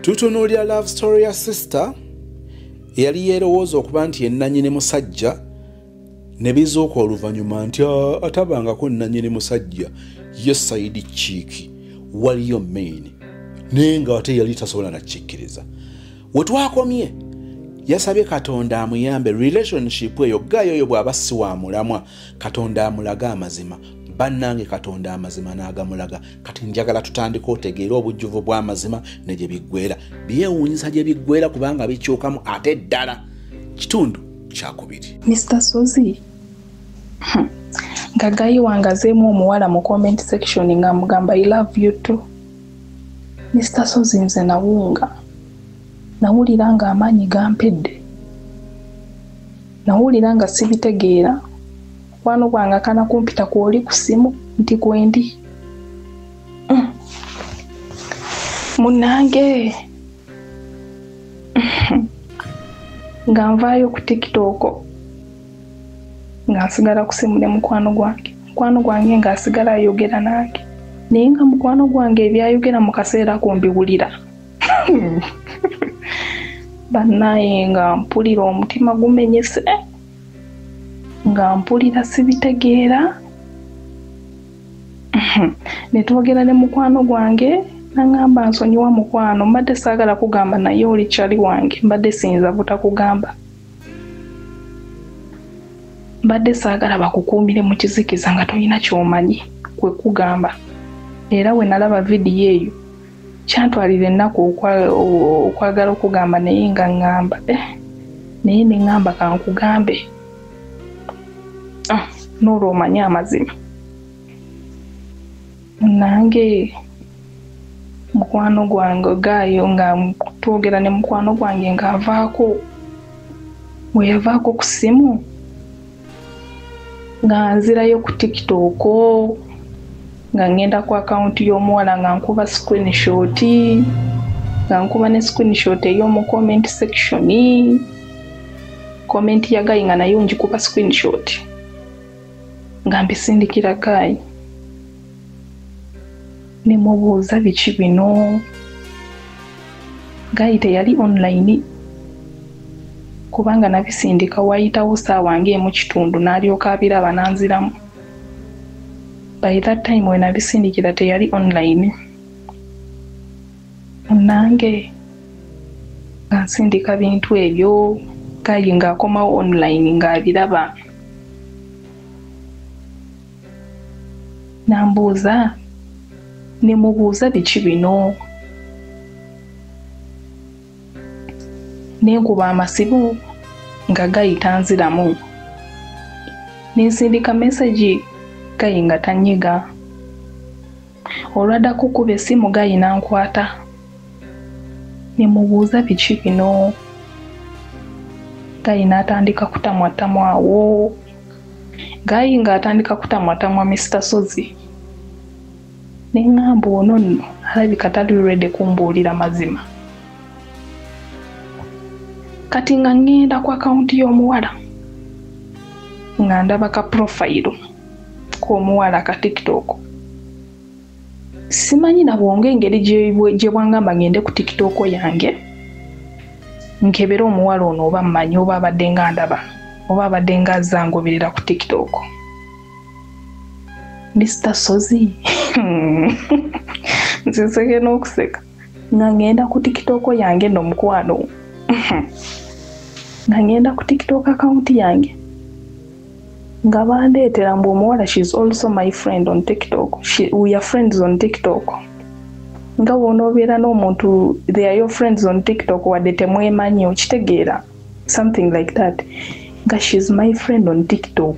Tutunuulira love story ya sister yali yeerowooza okuba nti ennannyini musajja ne bizuuka oluvannyuma nti atabangako nnannyini musajja ye Saidi Chiiki waliyo main naye nga ate yali tasobola nakikkiriza. We twakomye yasabye Katonda amuyambe relationship eyo gayoyo bw'aba si wa mulamwa Katonda amulaga amazima. Bannange Katonda amazima n'agamulaga. Kati njagala tutandika otegeera obujjuvu bw'amazima ne gye biggweera. Byewuunyisa gye biggweera kubanga bikyukamu ate ddala. Kitundu kyakubiri. Mr. Sozi nga gayi wangazeemu omuwala mu comment section nga mugamba I love you too. Mr. Sozi nze nawulira nga amaanyi gampedde. Nawulira nga sibitegeera. Wano gwange kana kumpita kwoli ku simu nti gwendi. Munange nga nvaayo ku TikTok nga nsigala ku simu ne mukwano gwange nga asigala ayogera nange naye nga mukwano gwange ebyayogera mu kaseera ko mbiwulira. Bannaye nga mpulira omutima gumenyese nga mpulira sibitegeera. Ne twogera ne mukwano gwange nangamba nsonyiwa mukwano mbadde saagala kugamba naye oli kyali wange mbadde siyinza butakugamba. Mbadde saagala bakukuumire mu kizikiza nga tolina ky'omanyi kwe kugamba. Era we nalaba vidiyo eyo kyantwalira ennaku okwagala okugamba naye nga ngamba naye ne ngamba kankugambe n'olwo omanyi amazima. Nange mukwano gwange gaayo nga twogera ne mukwano gwange nga avaako we yavaako ku simu nga nzirayo ku TikTok nga ngenda ku akaunti y'omuwala nga nkuba screenshot nga nkuba ne screenshot ey'omu comment section. Comment ya gayi nga nayo ngikuba screenshot nga mbisindikira gayi ne mubuuza biki bino. Gayi teyali online kubanga nabisindika wayitawo ssaawa ng'emu kitundu n'alyoka abiraba nanziramu. By that time when nabisindikira teyali online. Nange nga nsindika bintu ebyo gayi ng'akomawo online ng'abiraba. Nambuuza ne mubuuza biki bino. Nenkuba amasibu nga gayi tanziramu. Nensindika message gayi nga tanyiga. Olwaddako kuba essimu gayi nankwata. Ne mubuuza biki bino. Gayi n'atandika kutamwatamwa awo. Gayi ng'atandika kutamwatamwa Mr. Sozi. Ne ngamba ono nno alabika tali ready kumbuulira mazima. Kati nga ngenda ku akaunti y'omuwala nga ndaba ka profile k'omuwala ka TikTok. Simanyi nabwonga engeri gye bwangamba ngende ku TikTok yange nkebera omuwala ono oba mmanyi oba abadde nga ndaba oba abadde nga azangoberera ku TikTok. Mr. Sozi nziseke n'okuseka nga ngenda ku TikTok yange n'omukwano nga ngenda ku TikTok account yange nga bandeetera mbu omuwala she's also my friend on TikTok. We are friends on TikTok. Nga wonoobeera n'omuntu they are your friends on TikTok wadde temwemanyi okitegeera something like that. Nga she's my friend on TikTok.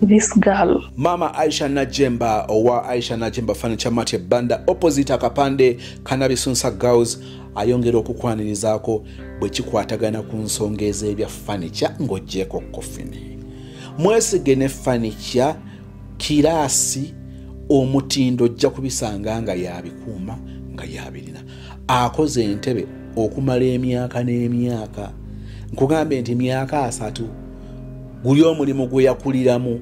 This girl. Mama Aisha Najemba owa Aisha Najemba Furniture Mart Banda opposite akapande Kanabisunsa Girls ayongera okukwanirizaako bwe kikwatagana ku nsonga ez'ebya furniture ng'oggyeko kofini. Mwesige ne furniture kiraasi omutindo ojja kubisanga nga yabikuuma nga yabirina. Akoze entebe okumala emyaka n'emyaka. Nkugambe nti myaka 3 guli omulimu gwe yakuliramu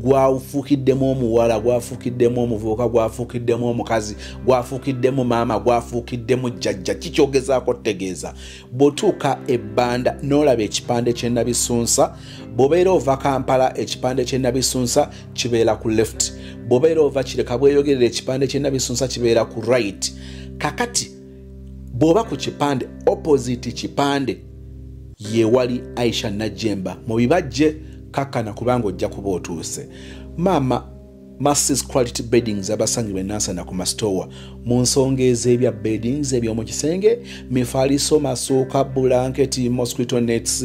gwafukiddemu omuwala gwafukiddemu omuvubuka gwafukiddemu omukazi gwafukiddemu maama gwafukiddemu jjajja kikyogezaako tegeeza bw'otuuka ebbanda n'olaba ekipande ky'ennabisunsa bw'obeera ova Kampala ekipande ky'ennabisunsa kibeera ku left bw'obeera ova Kireka bweyogerera ekipande ky'ennabisunsa kibeera ku right kakati bw'oba ku kipande opposite kipande yewali Aisha Najjemba mu bibajje kakkana kubanga ojja kuba otuuse maama Masses Quality Beddings abasangibwa Nansana ku Mastowa mu nsonga ez'ebya beddings eby'omu kisenge mifaliso masuuka blanketi mosquito nets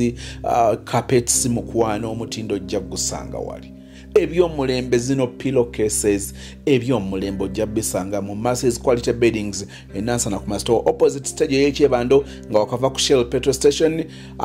carpets mukwano omutindo ojja gusanga wali ebyomulembe zino pillowcases ebyomulembe ojja bisanga mu Masses Quality Beddings Nansana ku Mastowa opposite stage y'ekyebando nga wakava ku Shell petrol station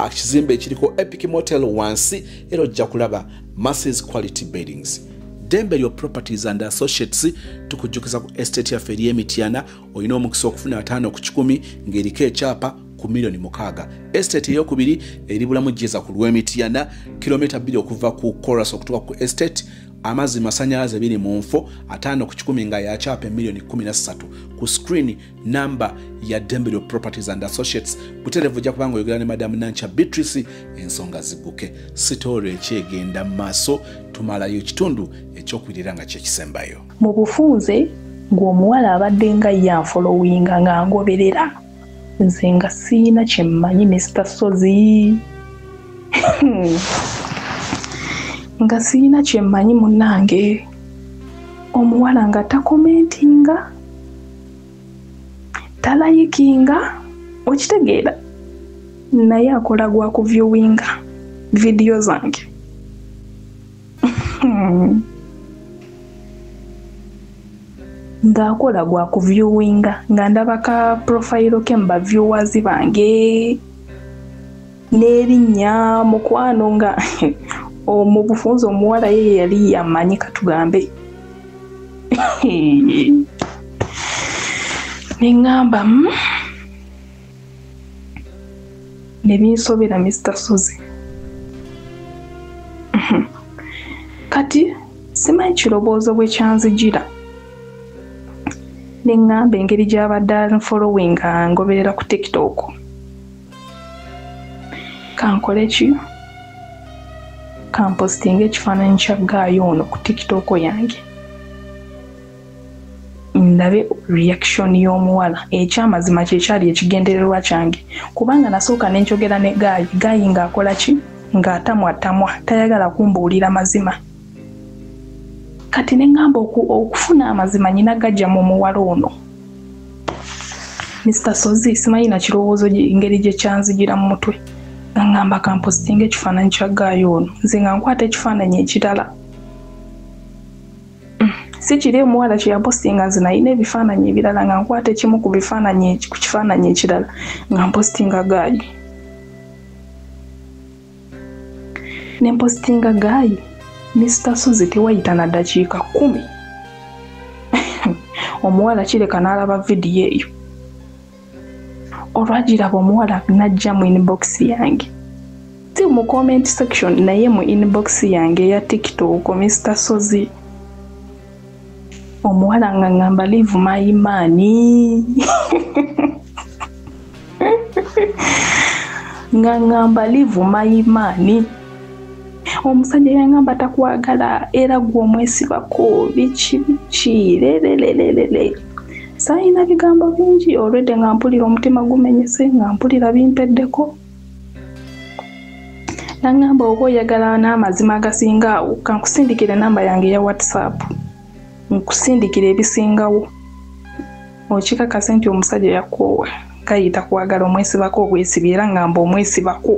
kizimbe ekiriko Epic Motel wansi era ojja kulaba Masses Quality Beddings. Dembelio Properties and Associates tukujjukiza ku estate yaffe y'Emityana olina omukisa okufuna 5 ku 10 ng'eriko ekyapa ku $6,000,000. Estate eyokubiri eri bulamu jjeza ku lw'Emityana kilomita 2 okuva ku Chorus okutuuka ku estate amazzi masanyalaze biri mu nfo 5 ku 10 nga yakyapa $13,000,000 ku screen number ya Dembelio Properties and Associates buterevu ojja kubanga oyogera ne Madam Nancha Beatrice ensonga ziguke sitoro ekyegenda maaso tumalayo ekitundu ekyokwirira nga kyekisembayo mu bufunze ng'omuwala abadde nga yanfolowinga nga ngoberera nze nga siina kyemmanyi Mr. Sozi nga siina kyemmanyi munnange omuwala nga takomentinga talayikinga okitegeera naye akola gwa kuviewinga video zange ng'akola gwa kuviewinga nga ndaba ka profile ke mba viewers bange n'erinnya mukwano nga mu bufunze omuwala ye yali yamanyi katugambe neŋŋamba ne binsobera Mr. Sozi kati simanyi kiroboozo bwe kyanzigira neŋŋamba engeri gy'abadde following ngoberera ku TikTok kankole ki kampostinga ekifaananyi kya gaayo ono ku TikTok yange ndabe reaction y'omuwala ekyamazima kyekyali ekigendererwa kyange kubanga nasooka nenjogera ne gaayi ng'akola ki ng'atamwatamwa tayagala kumbuulira mazima kati neŋŋamba okufuna amazima nyina gajja mu muwala ono Mr. Sozi simanyi na kirowoozo engeri gye kyanzigira mu mutwe nga ngamba kampostinga ekifaananyi kya gaayo ono nze nga nkwata ekifaananyi ekirala si kiri omuwala kye yapostinga nze nalina ebifaananyi ebirala nga nkwata ekimu ku kifaananyi ekirala nga mpostinga gaayi ne mpostinga gaayi Mr. Sozi tewayita na dakiika 10 omuwala kireka n'alaba vidiyo eyo olwagiraba omuwala najja mu inbox yange si mu comment section naye mu inbox yange ya TikTok Mr. Sozi omuwala nga ngamba leave my money nga ngamba leave my money omusajja yangamba takwagala era gwe omwesibako biki lelelelele sayina bigambo bingi olwedde nga mpulira omutima gumenyese nga mpulira bimpeddeko nangamba oba oyagala n'amazima agasinga awo kankusindikira namba yange ya WhatsApp nkusindikira ebisingawo okikakasa nti omusajja yakoowa kayita kwagala omwesibako obwesibi era ngamba omwesibako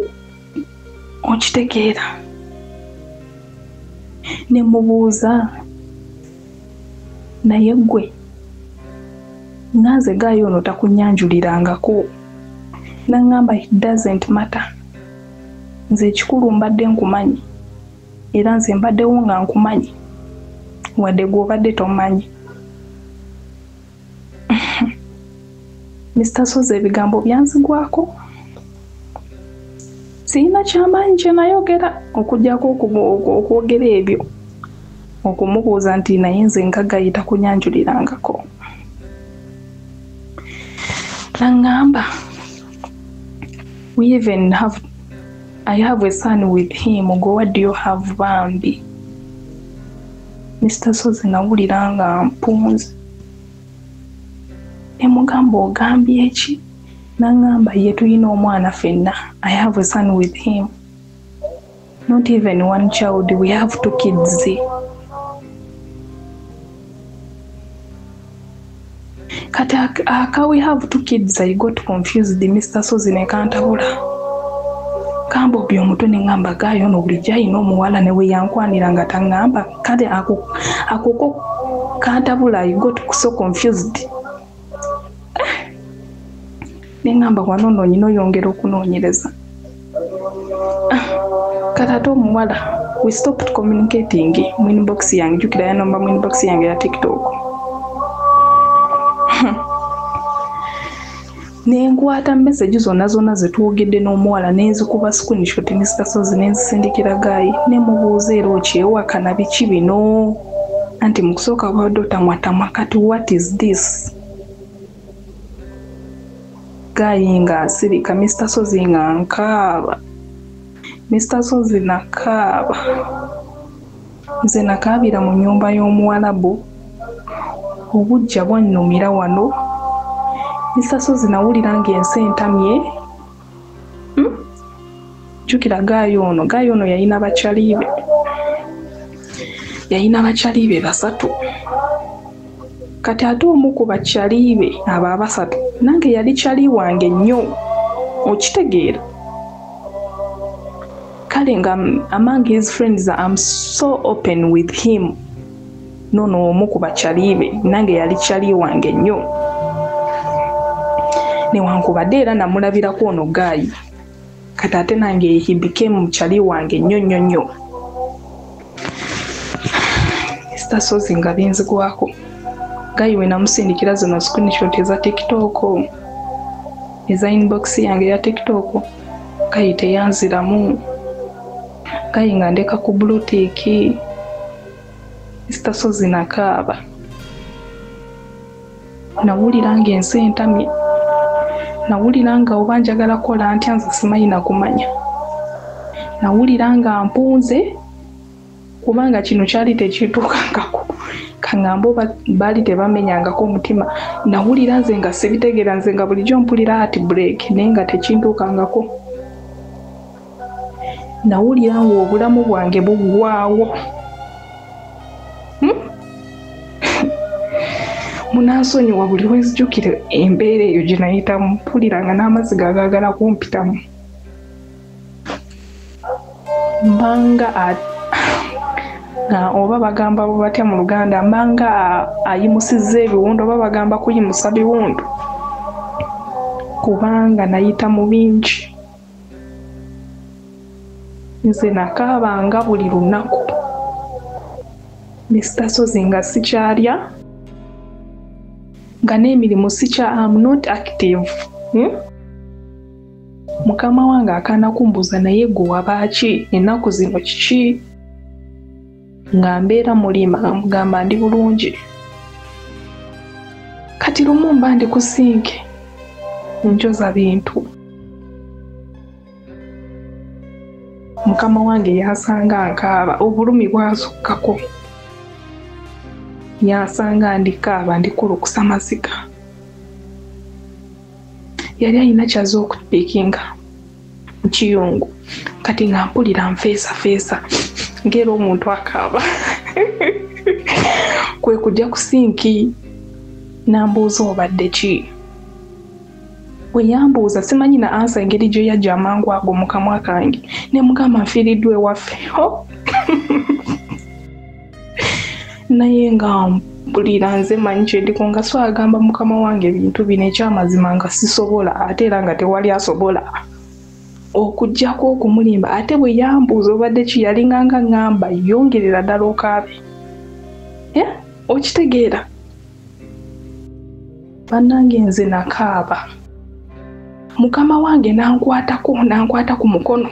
okitegeera ne mubuuza naye gwe naze gaayo ono takunyanjulirangako nangamba it doesn't matter nze ekikulu mbadde nkumanyi era nze mbaddewo nga nkumanyi wadde gw'obadde tomanyi Mr. Sozi ebigambo byanzigwako siyina kyamaanyi kye nayogera okujjako okwogera ebyo okumubuuza nti naye nze nga gayita kunyanjulirangako. Nangamba, I have a son with him. Go, what do you have, Bambi? Mr. Sozi nawulira nga mpunzi. Emugamba ogambye eki? Nangamba ye tulina omwana ffenna. I have a son with him. Not even one child, we have 2 kids. Kati aka we have 2 kids, I got confused. Mr. Sozi ne kantabula. Kambo byo mutwe ne ngamba gayo no bulijja ino omuwala ne we yankwanira nga tangamba. Kale akoko kantabula, I got so confused. Ne ngamba wano no nyino yongera okunoonyereza. Kati omuwala, we stopped communicating mu inbox yange. Jukira ya nomba mu inbox yange ya TikTok. Nenkwata message zonna zetwogedde n'omuwala nenzikuba screenshot Mr. Sozi nenzisindikira Gayi nemubuuza era okyewakana biki bino anti mu kusooka bwadde otamwatamwa kati what is this? Gayi nga asirika, Mr. Sozi nga nkaaba. Mr. Sozi nakaaba. Nze nakaabira mu nnyumba y'Omuwarabu. Obujja bwannumira wano. Mr. Sozi nawulira ng'ensi entamye. Jukira Gayi ono yalina bakyalibe. Yalina bakyalibe 3. Kati ate omu ku bakyalibe abo 3 nange yali kyali wange nnyo. Okitegeera? Kale nga among his friends I'm so open with him. Nono omu ku bakyalibe nange yali kyali wange nnyo. Newankubadde era namulabirako ono Gayi. Kati ate nange he became mukyali wange nnyo. Mr. Sozi nga binzigwako. Gayi we namusindikira zino screenshot eza TikTok. Eza inbox yange ya TikTok. Gayi teyanziramu. Gayi nga ndeka ku blue tick. Mr. Sozi nakaaba. Nawulira ng'ensi entamye. Nawulira nga oba njagala kola ntya nze simanyi na kumanya. Nawulira nga mpunze kubanga kino kyali tekituukangako. Kangamba oba baali tebamenyangako omutima. Nawulira nze nga sibitegeera, nze nga bulijjo mpulira heart break naye nga tekintuukangako. Nawulira nga obulamu bwange buggwaawo. Munansonyiwa buli wezijjukire embeera eyo gye nayitamu, mpuliranga n'amazzi gaagagala kumpitamu. Mbanga oba bagamba batya mu Luganda, mbanga ayimusizza ebiwundu oba bagamba kuyimusa biwundu. Kubanga nayita mu bingi. Nze nakaabanga buli lunaku. Mr. Sozi nga sikyalya. Nga n'emirimu I'm not active. Mukama wange akaana kumbuuza naye gwe wabaaki ennaku zino kiki? Nga mbeera mulima, mugamba ndi bulungi. Kati lumu mba ndi ku sinke njoza bintu. Mukama wange yasanga nkaaba, obulumi bwasukkako. Yasanga ndikaaba ndikulukusa maziga. Yali alina kyaza okupikinga mu kiyungu. Kati nga mpulira nfeesa ngera omuntu akaaba. Kwe kujja ku sinki nambuuza obadde ki. Bwe yambuuza simanyi na ansa engeri gye yajja amangu ago mu kamwa kange. Ne mugamba nfiiriddwa ewaffe. Naye nga mpulira nze manyi kye ndiko nga so agamba mukama wange ebintu bino ekyamazima nga sisobola ate era nga tewali asobola okujjako okumulimba. Ate bwe yambuuza obadde ki yalinga nga ngamba yongerera ddala okaabe. Okitegeera? Bannange nze nakaaba. Mukama wange nankwata ku mukono.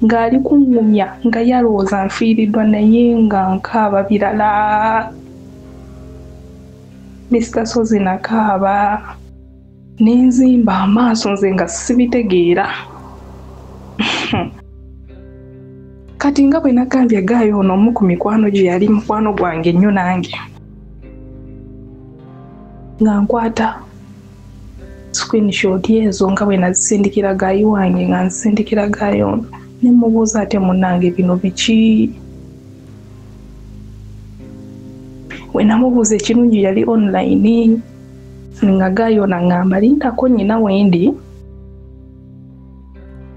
ng'ali kungumya nga yalowooza nfiiriddwa naye nga nkaaba birala. Mr. Sozi nakaaba nenzimba amaaso nze nga sibitegeera. Kati nga bwe nagambye Gaayo ono omu ku mikwano gye yali mukwano gwange nnyo nange. Nga nkwata screenshot ezo nga bwe nazisindikira Gaayo wange nga nzisindikira Gaayo ono. Ne mubuuza ate munnange bino biki? We namubuuza ekirungi yali online nga Gaayo naŋŋamba lindako nnyina wendi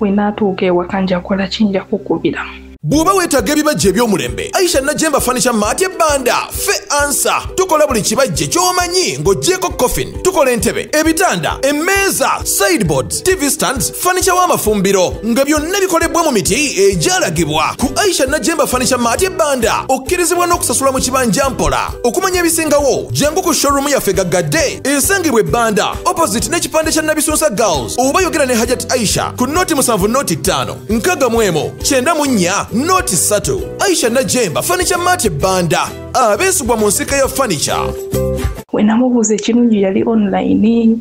we naatuuka ewaka nja kola kinja kukubira. Bw'oba weetaaga ebibajje eby'omulembe, Aisha Najemba Furniture Mart Banda fe ansa. Tukola buli kibajje ky'omanyi ng'oggyeko coffin. Tukola entebe, ebitanda, emmeeza, sideboards, TV stands, furniture w'amafumbiro nga byonna bikolebwa mu miti egyalagibwa. Ku Aisha Najemba Furniture Mart Banda okkirizibwa n'okusasula mu kibanja mpola. Okumanya ebisingawo, jangu ku showroom yaffe Gaggadde esangibwa e Banda opposite n'ekipande kya Nabisunsa Girls, oba yogera ne Hajat Aisha ku noti 7 noti 5 nkagamuemo 94 noti 3. Aisha Najemba Furniture Mart Banda abeesibwa mu nsika ya furniture. We namubuuza ekirungi yali online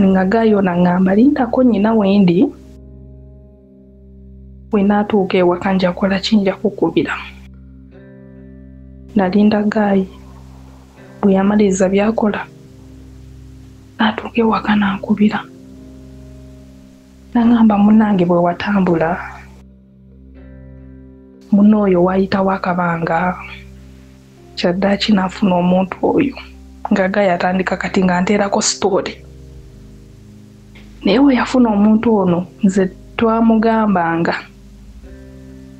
nga Gaayo naŋŋamba lindako nnyina wendi we naatuuka ewaka nja kola kinja kukubira. Nalinda Gaayo bwe yamaliriza byakola naatuuka ewaka nankubira. Naŋŋamba munnange bwe watambula muno oyo wayitawo akabanga kyaddaaki n'afuna omuntu oyo nga Gaayo atandika kati nga nteerako story. Naye we yafuna omuntu ono nze twamugambanga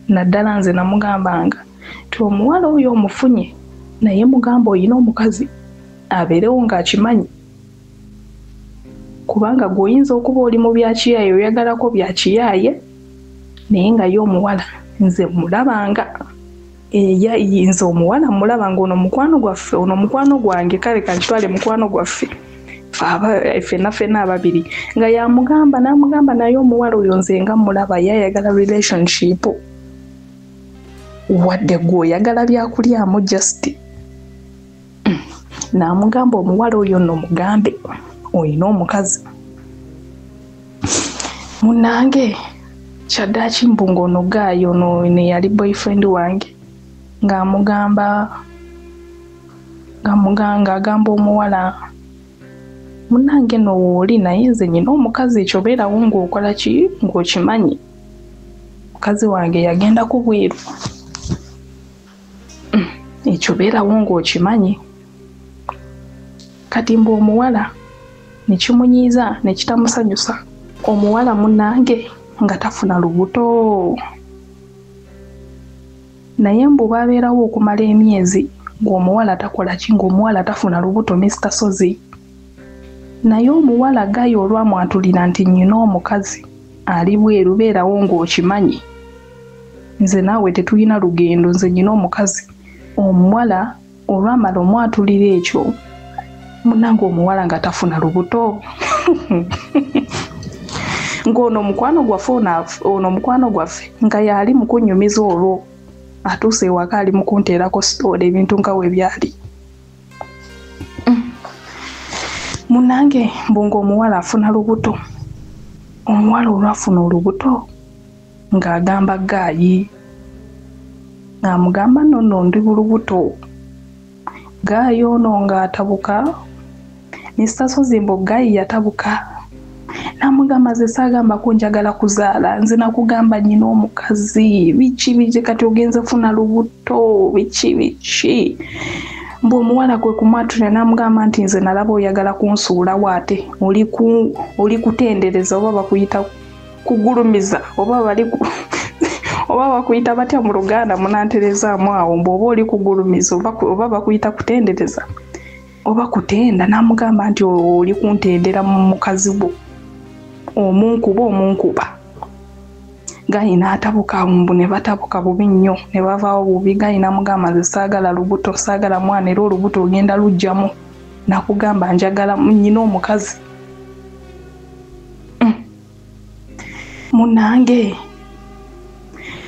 naddala nze namugambanga ti omuwala oyo omufunye naye mugamba oyina omukazi abeerewo ng'akimanyi kubanga gw'oyinza okuba oli mu byakiyaaye oyagalako byakiyaaye naye nga ye omuwala nze mulabanga yinza omuwala mulabanga ono mukwano gwaffe ono mukwano gwange kale kankitwale mukwano gwaffe ffenna ababiri nga yamugamba n'amugamba naye omuwala oyo nze nga mulaba yayagala relationship wadde gw'oyagala byakulyamu just n'amugamba omuwala oyo nno mugambe oyina omukazi. Munnange kyaddaaki mbunga ono Gaayo ono ne yali boyfriend wange ng'agamba omuwala munnange no wooli naye nze nyina omukazi ekyo beerawo ng'okola ki ng'okimanyi. Mukazi wange yagenda ku bweru ekyo beerawo ng'okimanyi. Kati mbu omuwala ne kimunyiiza ne kitamusanyusa. Omuwala munnange nga tafuna lubuto naye mbu babeerawo okumala emyezi ng'omuwala takola ki ng'omuwala tafuna lubuto Mr. Sozi. Naye omuwala Gaayo olwamwatulira nti nnyina omukazi ali bweru beerawo ng'okimanyi nze naawe tetulina lugendo nze nnyina omukazi. Omuwala olwamala omwatulira ekyo munnange omuwala nga tafuna lubuto ng'ono mukwano gwaffe nga yali mu kunnyumiza olwo atuuse ewaka ali mu kunteerako sitoola ebintu nga we byali. Munnange mbunga omuwala afuna lubuto. Omuwala olwafuna olubuto ng'agamba Gaayi ng'amugamba nno ndi bulubuto. Gaayo ono ng'atabuka Mr. Sozi mbu Gaayi yatabuka n'amugamba ze saagamba ko njagala kuzaala nze nakugamba nnyina omukazi biki kati ogenze funa lubuto biki. Mbu omuwala gwe kumwatulira n'amugamba nti nze nalaba oyagala kunsuulawo ate oli kutendereza oba bakuyita kugulumiza oba bakuyita batya mu Luganda munanterezaamu awo mbu oba oli kugulumiza oba bakuyita kutendereza oba kutenda. N'amugamba nti oli kuntendera mu mukazi gwo omunkuba. Gaayi n'atabuka mbu ne batabuka bubi nnyo ne bavaawo bubi. Gaayi n'amugamba nze saagala lubuto saagala mwana era olubuto ogenda lugjamu nakugamba njagala nnyina omukazi. Munnange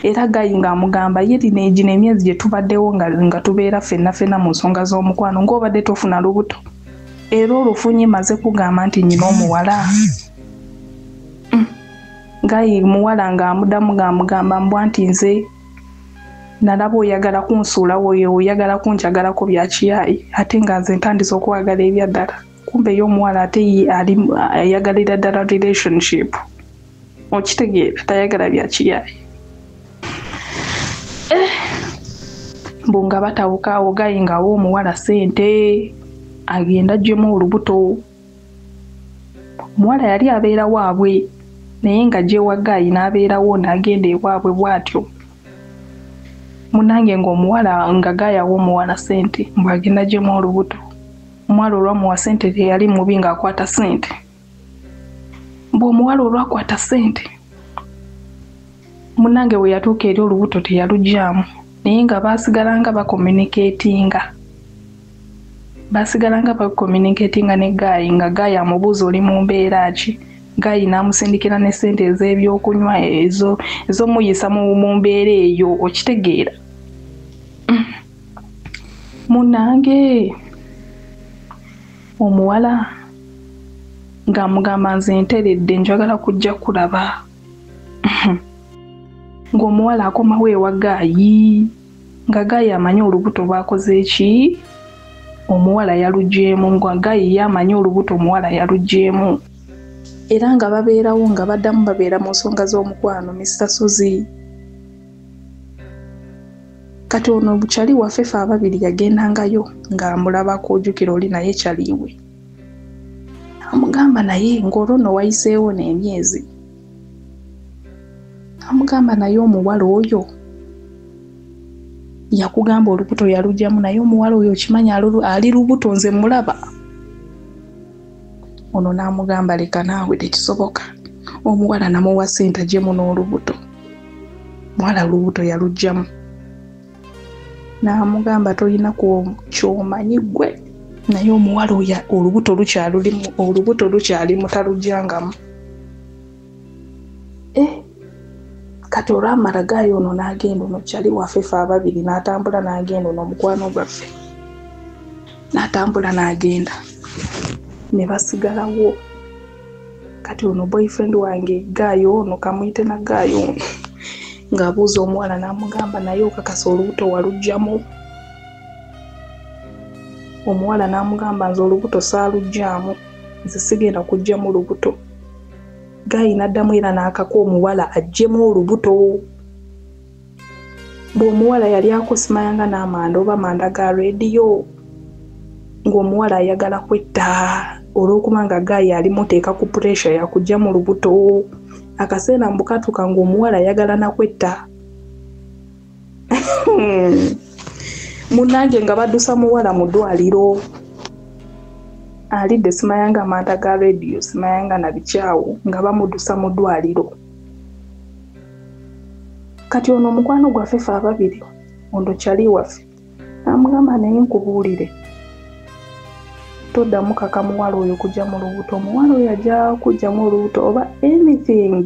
era Gayi ng'amugamba ye gino emyezi gye tubaddewo nga tubeera ffenna mu nsonga z'omukwano ng'obadde tofuna lubuto era olufunye maze kugamba nti nyina omuwala. Gayi muwala ng'amugamba mbwa nti nze nalaba oyagala kunsuula oyagala kunkyagalako bya kiyayi ate nga nze ntandise okwagala ebya ddala kumbe y'omuwala ate ayagalira ddala relationship okitegeera tayagala bya kiyayi. Mbu nga batawuka awo Gayi ng'awa omuwala ssente agenda aggyemu olubuto. Omuwala yali abeera waabwe naye nga gyewa Gayi n'abeerawo n'agenda ewaabwe bw'atyo. Munange ng'omuwala nga Gayi awa omuwala ssente mbu agenda aggyemu olubuto. Omuwala olwamuwa ssente teyali mubi ng'akwata ssente. Mbu omuwala olwakwata ssente munange bwe yatuuka eri olubuto teyaluggyamu naye nga baasigalanga bakommunikatinga ne Gayi nga Gayi amubuuza oli mu mbeera ki. Gayi n'amusindikira ne ssente ez'ebyokunywa ez'omuyisa mu mbeera eyo okitegeera. Munange omuwala ng'amugamba nze nteredde njagala kujja kulaba. Ng'omuwala akomawo ewa Gayi nga Gayi amanyi olubuto bwakoze ki omuwala yaluggyemu nga Gayi yamanyi olubuto omuwala yaluggyemu era nga babeerawo nga baddamu babeera mu nsonga z'omukwano Mr. Suzy. Kati ono bukyali waffe ffe ababiri yagendangayo ng'amulabako ojjukira oli naye kyaliwe. Amugamba naye ng'olwo nno wayiseewo n'emyezi. Amugamba naye omuwala oyo yakugamba olubuto yaluggyamu naye omuwala oyo okimanyi ali lubuto nze mulaba. Ono n'amugamba leka naawe tekisoboka. Omuwala namuwa ssente aggyemu n'olubuto. Muwala lubuto yaluggyamu. N'amugamba tolina ky'omanyi ggwe naye omuwala oyo olubuto lukyali mutalugyangamu. Kati olwamala Gayi ono n'agenda ono kyali waffe ffe ababiri n'atambula n'agenda ono omukwano gwaffe n'atambula n'agenda ne basigalawo. Kati ono boyfriend wange Gayi ono kamuyite na Gayi ono ng'abuuza omuwala n'amugamba naye okakasa olubuto waluggyamu. Omuwala n'amugamba nze olubuto saaluggyamu nze sigenda kuggyamu lubuto. Gayi n'addamu era n'akaka omuwala aggyemu olubuto. Bw'omuwala yali akusimayanga n'amanda oba manda ga rediyo ng'omuwala ayagala kwetta olw'okuba nga Gayi alimuteeka ku pressure yakuggyamu lubuto. Akaseera mbukatuka ng'omuwala ayagala nakwetta. Munange nga baddusa muwala mu ddwaliro. Alidde simayanga manda ga rediyo simayanga na bikyawo nga bamuddusa mu ddwaliro. Kati ono omukwano gwaffe ffe ababiri ondo kyali waffe n'amugamba naye nkubuulire toddamu kaka muwala oyo kujja mu lubuto. Omuwala oyo ajja kujjamu olubuto oba anything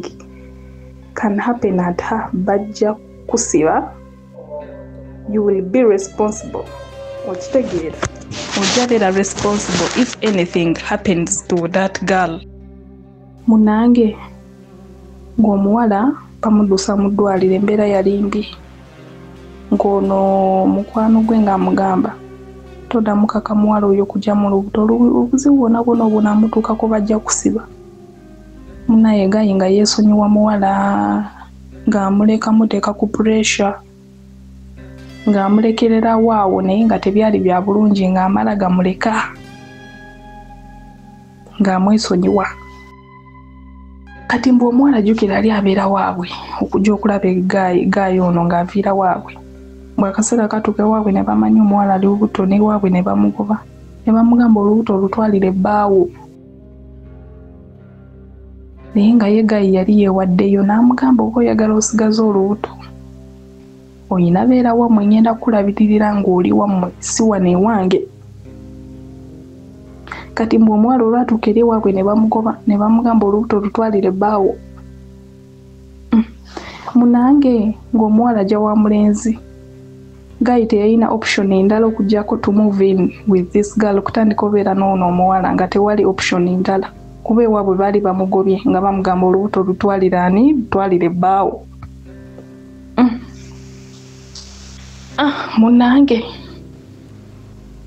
can happen at her bajja kusiba. You will be responsible. Okitegeera ojja beera responsible if anything happens to that girl. Munange ng'omuwala bamuddusa mu ddwaliro embeera yali mbi. Ng'ono mukwano gwe ng'amugamba toddamu kaka muwala oyo kujja mu lubuto obuzibu bwonna obunaamutuukako bajja kusiba. Munaye Gayi nga yeesonyiwa muwala ng'amuleka muteeka ku pressure ng'amulekererawo awo naye nga tebyali bya bulungi ng'amala gamuleka ng'amwesonyiwa. Kati mbu omuwala jjukira ali abeera waabwe okujja okulaba Gayi ono ng'aviira waabwe. Bw'akaseera katuuka ewaabwe ne bamanyi omuwala ali lubuto n'ewaabwe ne bamugoba ne bamugamba olubuto olutwalire bbaawo. Naye nga ye Gayi yali yeewaddeyo n'amugamba oba oyagala osigaze olubuto oyina beera wammwe ngenda kulabiririra ng'oli wammwe si wano ewange. Kati mbu omuwala olwatuuka eri ewaabwe ne bamugoba ne bamugamba olubuto olutwalire bbaawo. munange ng'omuwala ajja wa mulenzi Guy teyalina option endala okujjako to move in with this girl okutandika obeera n'ono omuwala nga tewali option endala kuba ewaabwe baali bamugobye nga bamugamba olubuto lutwalire ani lutwalire bbaawo munange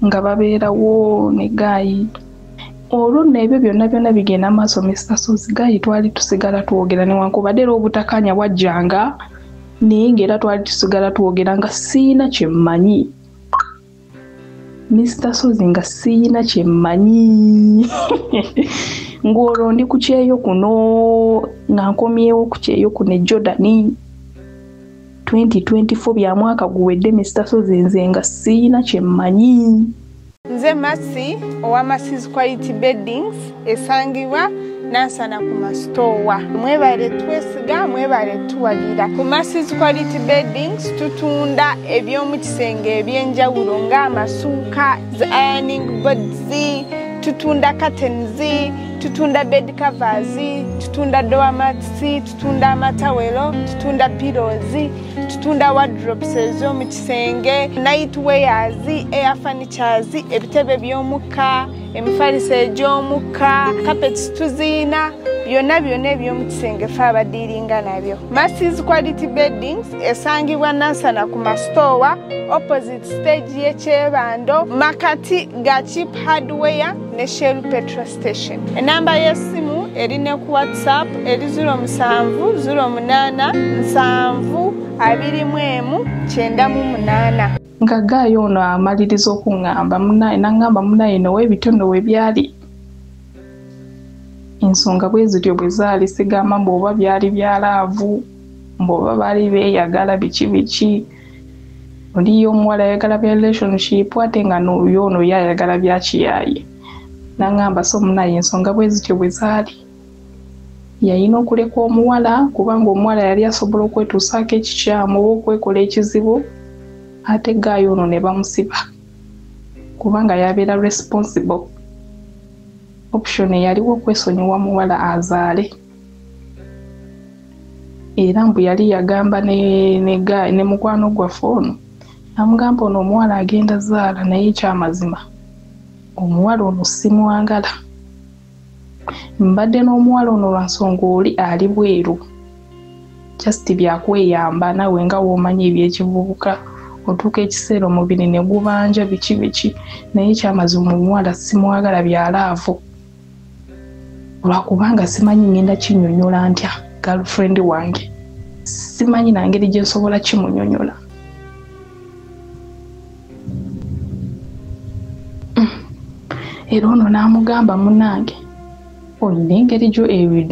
nga babeerawo ne Guy olwo nno ebyo byonna bigenda maaso Mr. Suzy Guy twali tusigala twogera newankubadde era obutakanya bwajjanga naye ng'era twali tusigala twogera nga siina kyemmanyi Mr. Suzy nga siina kyemmanyi ng'olwo ndi ku kyeyo kuno nga nkomyewo ku kyeyo kuno e Jordan 2024 bya mwaka guwedde Mr. Suzy nze nga siina kyemmanyi. Nze Masi owa Masi's Quality Beddings esangibwa Nansana ku masitowa. Mwebale twesiga mwebale tuwagira. Ku Masi's Quality Beddings tutunda eby'omu kisenge eby'enjawulo ng'amasuuka, ironing boards, tutunda curtains, tutunda bed covers, tutunda door mats, tutunda amatawelo, tutunda pillows, tutunda wardrobes ez'omu kisenge, night wears, air furnitures, ebitebe by'omukka, emifaliso egy'omukka, carpets tuziina, byonna eby'omu kisenge fe abadiiringa nabyo. Masi's Quality Beddings esangibwa Nansana ku masitowa opposite stage y'ekyebando makati ga Cheap Hardware ne Shell Petrol Station. Enamba y'essimu erine ku WhatsApp eri 07072199. Nga Guy ono amaliriza okuŋŋamba munnaye n'aŋŋamba munnaye nowa ebitono we byali ensonga bwe zityo bwe zaali sigamba mb'oba byali bya laavu mb'oba baali beeyagala biki oliyo omuwala ayagala bya relationship ate nga n'oyo ono yayagala bya kiyaaye n'aŋŋamba so munnaye ensonga bwe zityo bwe zaali yalina okuleka omuwala kubanga omuwala yali asobola okwetuusaako ekikyamu oba okwekola ekizibu ate Guy ono ne bamusiba kubanga yabeera responsible. Option yaliwo okwesonyiwa muwala azaale era mbu yali yagamba ne Guy ne mukwano gwaffe ono amugamba ono omuwala agenda zaala naye ekyamazima omuwala ono simwagala mbadde n'omuwala ono lwa nsonga oli ali bweru just byakweyamba nawe nga w'omanyi ebyekivubuka otuuka ekiseera omubiri ne gubanja biki naye ekyamazima omuwala simwagala bya laavu lwakubanga simanyi ngenda kinnyonnyola ntya girlfriend wange simanyi nangeri gye nsobola kimunnyonnyola. Era ono n'amugamba munnange olina engeri gyo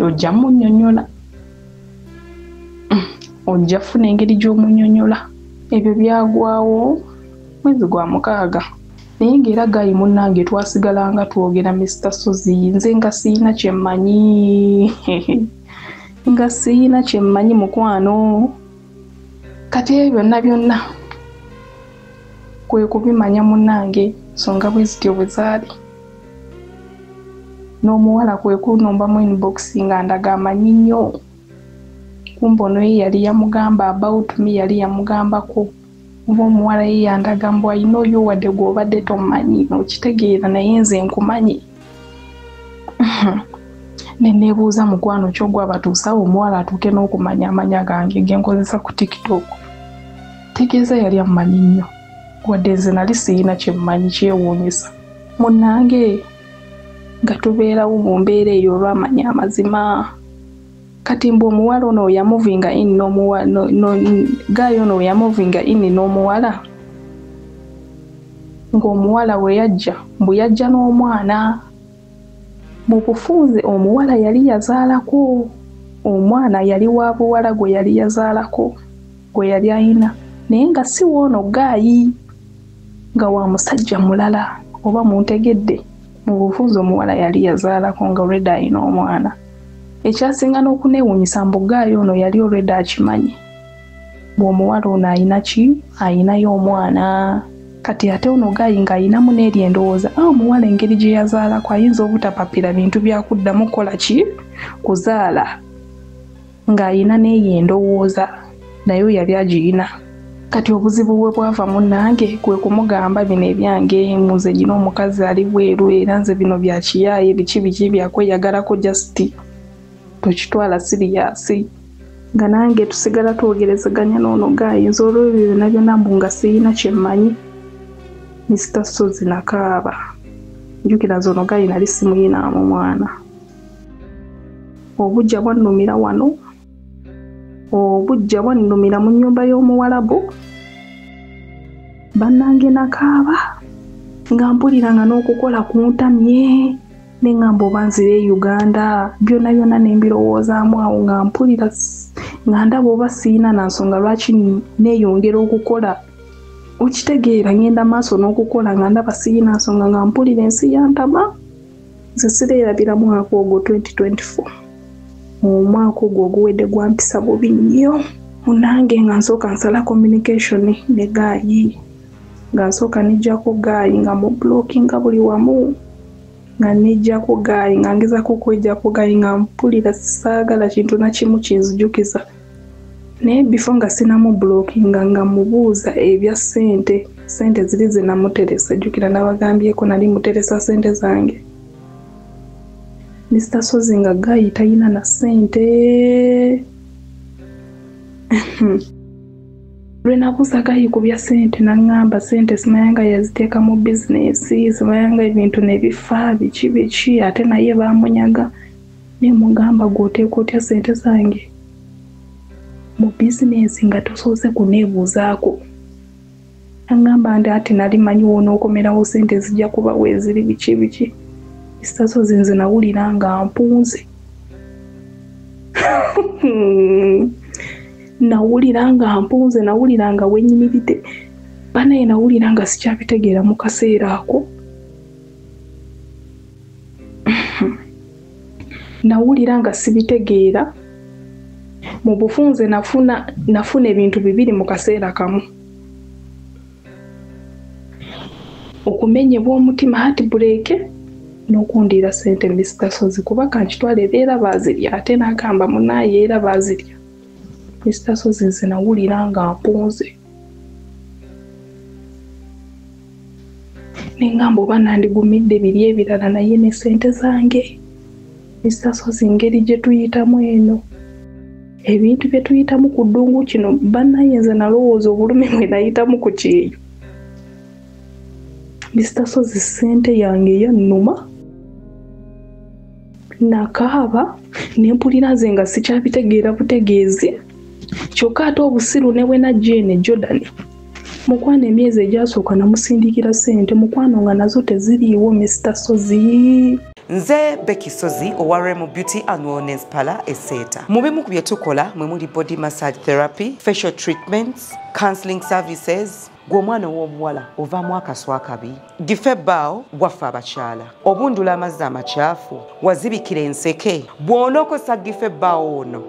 ojja munnyonnyola ojja funa engeri gy'omunnyonnyola. Ebyo byagwawo mwezi gwa mukaaga naye ng'era Guy munnange twasigalanga twogera Mr. Suzy nze nga siina kyemmanyi nga siina kyemmanyi mukwano kati byonna kwe kubimanya munnange nsonga bwe zityo bwe zaali n'omuwala kwe kunombamu inbox nga ndaga amanyi nnyo kumbe ono ye yali yamugamba about me yali yamugambako oba omuwala ye yandaga mbu ayina oyo wadde gw'obadde tomanyi okitegeera naye nze nkumanyi. Ne neebuuza mukwano ky'ogwa batuusawo omuwala atuuke n'okumanya amanya gange ge nkozesa ku TikTok tegeeza yali amumanyi nnyo wadde nze nali siina kyemmanyi kyewuunyisa munnange nga tubeerawo mu mbeera eyo olwamanya amazima. Kati mbu omuwala ono yamuvinga in Guy ono yamuvinga in n'omuwala ng'omuwala we yajja mbu yajja n'omwana mu bufunze omuwala yali yazaalako omwana yali wa buwala gwe yali yazaalako gwe yali ayina naye nga si woono Guy nga wa musajja mulala oba muntegedde mu bufunze omuwala yali yazaalako nga already ayina omwana. Ekyasinga n'okuneewuunyisa mbu Guy ono yali already akimanyi bw'omuwala ono ayina ki ayinayo omwana kati ate ono Guy ng'ayinamu n'eri endowooza omuwala engeri gye yazaalako ayinza obutapapira bintu byakuddamu kukola ki kuzaala ng'ayina n'eyo endowooza naye yali agiyina. Kati obuzibu bwe bwava munnange kwe kumugamba bino ebyange muze gino omukazi ali bweru era nze bino bya kiyaye biki byakweyagalako just tokitwala siriyasi. Nga nange tusigala twogerezaganya n'ono gayinza olw'ebyo byonna byonna mbu nga siyina kyemmanyi. Mr. Sozi nakaaba. Njukira nze ono gayi nali simuyinaamu mwana. Obujja bwannumira wano. Obujja bwannumira mu nnyumba y'Omuwarabu. Bannange nakaaba. Nga mpuliranga n'okukola kuntamye. Nengamba oba nzire Uganda. Byonna byonna ne mbirowoozaamu awo nga mpulira nga ndaba oba siyina na nsonga lwaki neeyongera okukola. Okitegeera ngenda maaso n'okukola nga ndaba siyina nsonga nga mpulira ensi yantama. Nze sireerabira mwaka ogwo 2024. Omwaka ogwo oguwedde gwampisa bubi nnyo. Munange nga nsooka nsala communication ne Gayi. Nga nsooka nijjako Gayi nga mu blockinga buli wamu. Nga nijjako Gayi nga ngezaako kwejjako Gayi nga mpulira saagala kintu na kimu kinzijukiza. Naye before nga sinamu blockinga nga mubuuza ebya ssente ziri ze namuteresa. Jjukira nabagambyeko nali muteresa ssente zange. Mr. Sozi nga Gayi talina na ssente. Lwe nabuuza Gayi ku bya ssente n'aŋŋamba ssente simayanga yaziteeka mu bizinesi, simayanga ebintu ne bifa biki ate naye baamunyaga. Ne mugamba gw'oteeka otya ssente zange mu bizinesi nga tosoose kuneebuuzaako. Aŋŋamba nti ati nali manyi wonookomerawo ssente zijja kuba weeziri biki. Mr. Sozi nze nawulira nga mpunze. Nawulira nga wenyimiridde. Banaye nawulira nga sikyabitegeera mu kaseera ako. Nawulira nga sibitegeera. Mu bufunze nafuna ebintu bibiri mu kaseera kamu. Okumenyebwa omutima heartbreak n'okundira ssente Mr. Sozi kuba kankitwale era baazirya ate n'agamba munaaye era baazirya. Mr. Sozi nze nawulira nga mpunze. Nengamba oba nandigumidde biri ebirala naye ne ssente zange. Mr. Sozi ngeri gye tuyitamu eno. Ebintu bye tuyitamu ku ddungu kino bannaye nze nalowooza obulumi bwe nayitamu ku kyeyo. Mr. Sozi ssente yange yannuma. Nakaaba ne mpulira nze nga sikyabitegeera butegeezi. Kyokka ate obusiru ne bwe najja eno Jordan. Mukwano emyezi egyasooka namusindikira ssente mukwano nga nazo teziriiwo Mr. Sozi. Nze Becky Sozi owa Remo Beauty and Wellness Parlour Eseta. Mu bimu ku bye tukola mwe muli body massage therapy, facial treatments, counseling services. Gw'omwana w'obuwala ovaamu akaswa akabi, gifa ebbaawo waffe abakyala, obundula amazzi amakyafu, wazibikira enseke, bw'onookosa gifa ebbaawo ono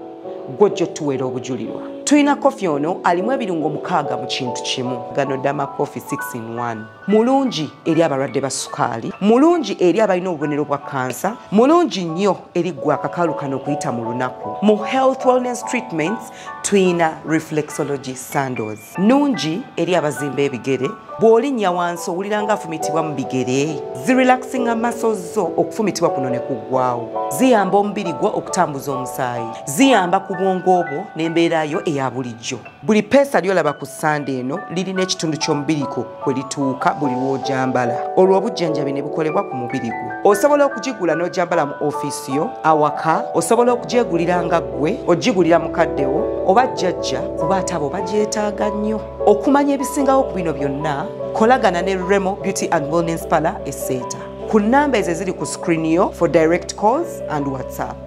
gw'ojja otuweera obujulirwa. Tulina kofi ono alimu ebirungo 6 mu kintu kimu. Gano Dama Coffee 6-in-1. Mulungi eri abalwadde ba sukaali, mulungi eri abalina obubonero bwa kansa, mulungi nnyo eri gwe akakalu kano okuyita mu lunaku. Mu health wellness treatments tulina reflexology sandals. Nungi eri abazimba ebigere, bw'olinnya wansi owulira nga afumitibwa mu bigere. Zirelaxinga muscles zo okufumitibwa kuno ne kuggwaawo. Ziyamba omubiri gwo okutambuza omusaayi. Ziyamba ku bwongo bwo n'embeera yo eya bulijjo. Buli peesa lyolaba ku ssande eno lirina ekitundu ky'omubiriko kwe lituuka buli lw'ojambala. Olwo obujjanjabi ne bukolebwa ku mubiri gwo. Osobola okugigula n'ojambala mu ofiisi yo, awaka, osobola okugyegulira nga ggwe, ogigulira mukaddewo, oba jjajja kuba ate abo bagyetaaga nnyo. Okumanya ebisingawo ku bino byonna, kolagana ne Remo Beauty and Wellness Parlour Eseta. Ku nnamba ezo eziri ku screen yo for direct calls and WhatsApp.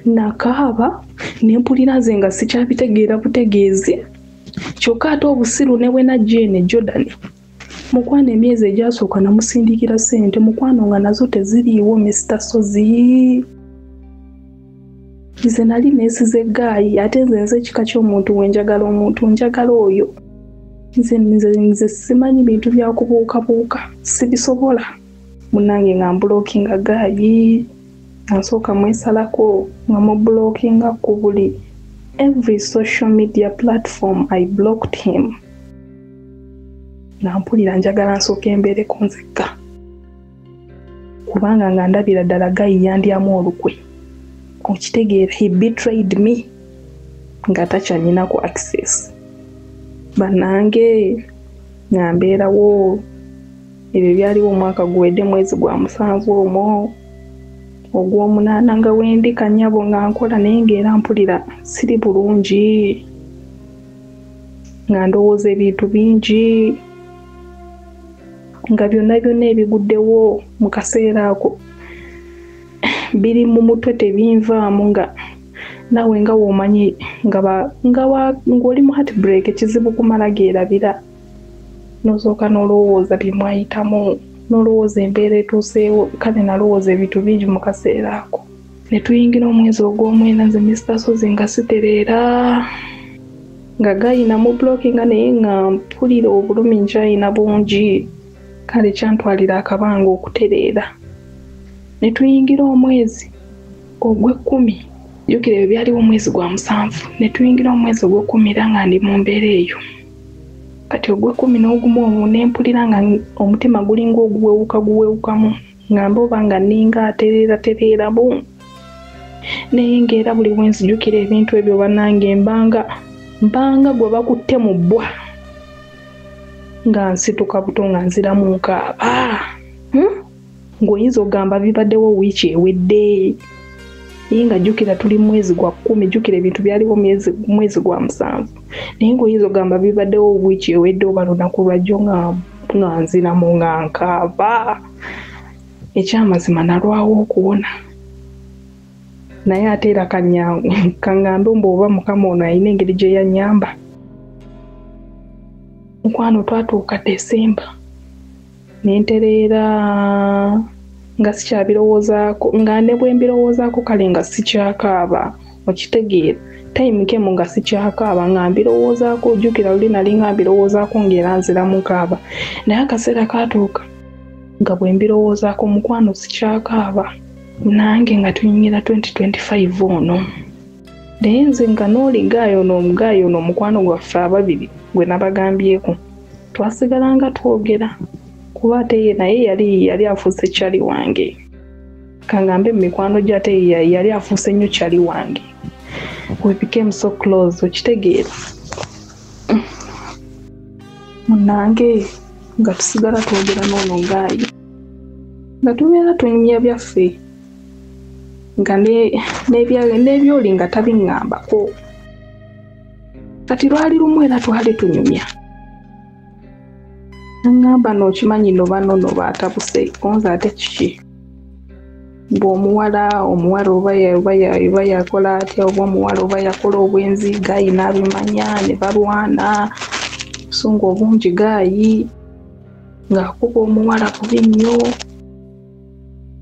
Nakaaba ne mpulira nze nga sikyabitegeera butegeezi. Kyokka ate obusiru ne bwe najja eno Jordan. Mukwano emyezi egyasooka namusindikira ssente mukwano nga nazo teziriiwo Mr. Sozi. Nze nali neesize Gayi ate nze ekika ky'omuntu wenjagala omuntu njagala oyo. Nze simanyi bintu bya kubuukabuuka sibisobola. Munange nga mbulookinga Gayi. Nsooka mwesalako nga mu blockinga ku buli every social media platform I blocked him. Nampulira njagala nsooke mbeereko nzekka kubanga nga ndabira ddala Gayi yandyamu olukwe. Okitegeera, he betrayed me nga takyanyinako access. Bannange nga mbeerawo ebyo byaliwo omwaka guwedde mwezi gwa 7 omwo ogw'omunaana nga wendi kanyabo nga nkola naye ng'era mpulira siri bulungi nga ndowooza ebintu bingi nga byonna ebiguddewo mu kaseera ako biri mu mutwe tebinvaamu nga nawe nga womanyi ng'oli mu heartbreak ekizibu kumala geerabira n'osooka n'olowooza bye mwayitamu n'olowooza embeera etuuseewo kale nalowooza ebintu bingi mu kaseera ako ne tuyingira omwezi ogw'omwenda nze Mr. Sozi nga sitereera nga Gayi namublockinga naye nga mpulira obulumi nkyayina bungi kale kyantwalira akabanga okutereera ne tuyingira omwezi ogw'ekkumi jjukira ebyo byaliwo omwezi gwa 7 ne tuyingira omwezi ogw'ekkumi era nga ndi mu mbeera eyo kati ogw'ekkumi n'ogumu omwo ne mpulira nga omutima gulinga oguwewukamu nga mboba nga ninga atereeramu naye ng'era buli bwe nzijjukira ebintu ebyo bannange mbanga gwe bakutte mu bbwa nga nsituka buto nga nziramu nkaaba ng'oyinza ogamba bibaddewo wiiki ewedde naye nga jjukira tuli mwezi gwa 10 jjukira ebintu byaliwo mwezi gwa 7 naye ng'oyinza ogamba bibaddewo wiiki ewedde oba lunaku lwajjo nga nziramu nga nkaaba ekyamazima nalwawo okuwona naye ate era kaŋŋambe mbu oba Mukama ono alina engeri gye yannyamba. Mukwano twatuuka Desemba ne ntereera nga sikyabirowoozaako nga ne bwe mbirowoozaako kale nga sikyakaaba okitegeera time kemu nga sikyakaaba nga mbirowoozaako ojjukira luli nali nga mbirowoozaako ng'era nziramu nkaaba naye akaseera kaatuuka nga bwe mbirowoozaako mukwano sikyakaaba nange nga tuyingira 2025 ono naye nze nga n'oli Gayi ono omukwano gwaffe ababiri gwe nabagambyeko twasigala nga twogera kuba ate ye naye yali afuuse kyali wange kangambe mu mikwano gy'ate yali afuuse nnyo kyali wange. We became so close okitegeera munnange nga tusigala twogera n'ono Gayi nga tubeera tunyumya byaffe nga n'ebyoli nga tabiŋŋambako kati lwali lumu era twali tunyumya naŋŋamba n'okimanyi noba atabuse onze ate kiki bw'omuwala oba yakola atya oba omuwala oba yakola obwenzi Gayi n'abimanya ne balwana busungu obungi Gayi ng'akuba omuwala bubi nnyo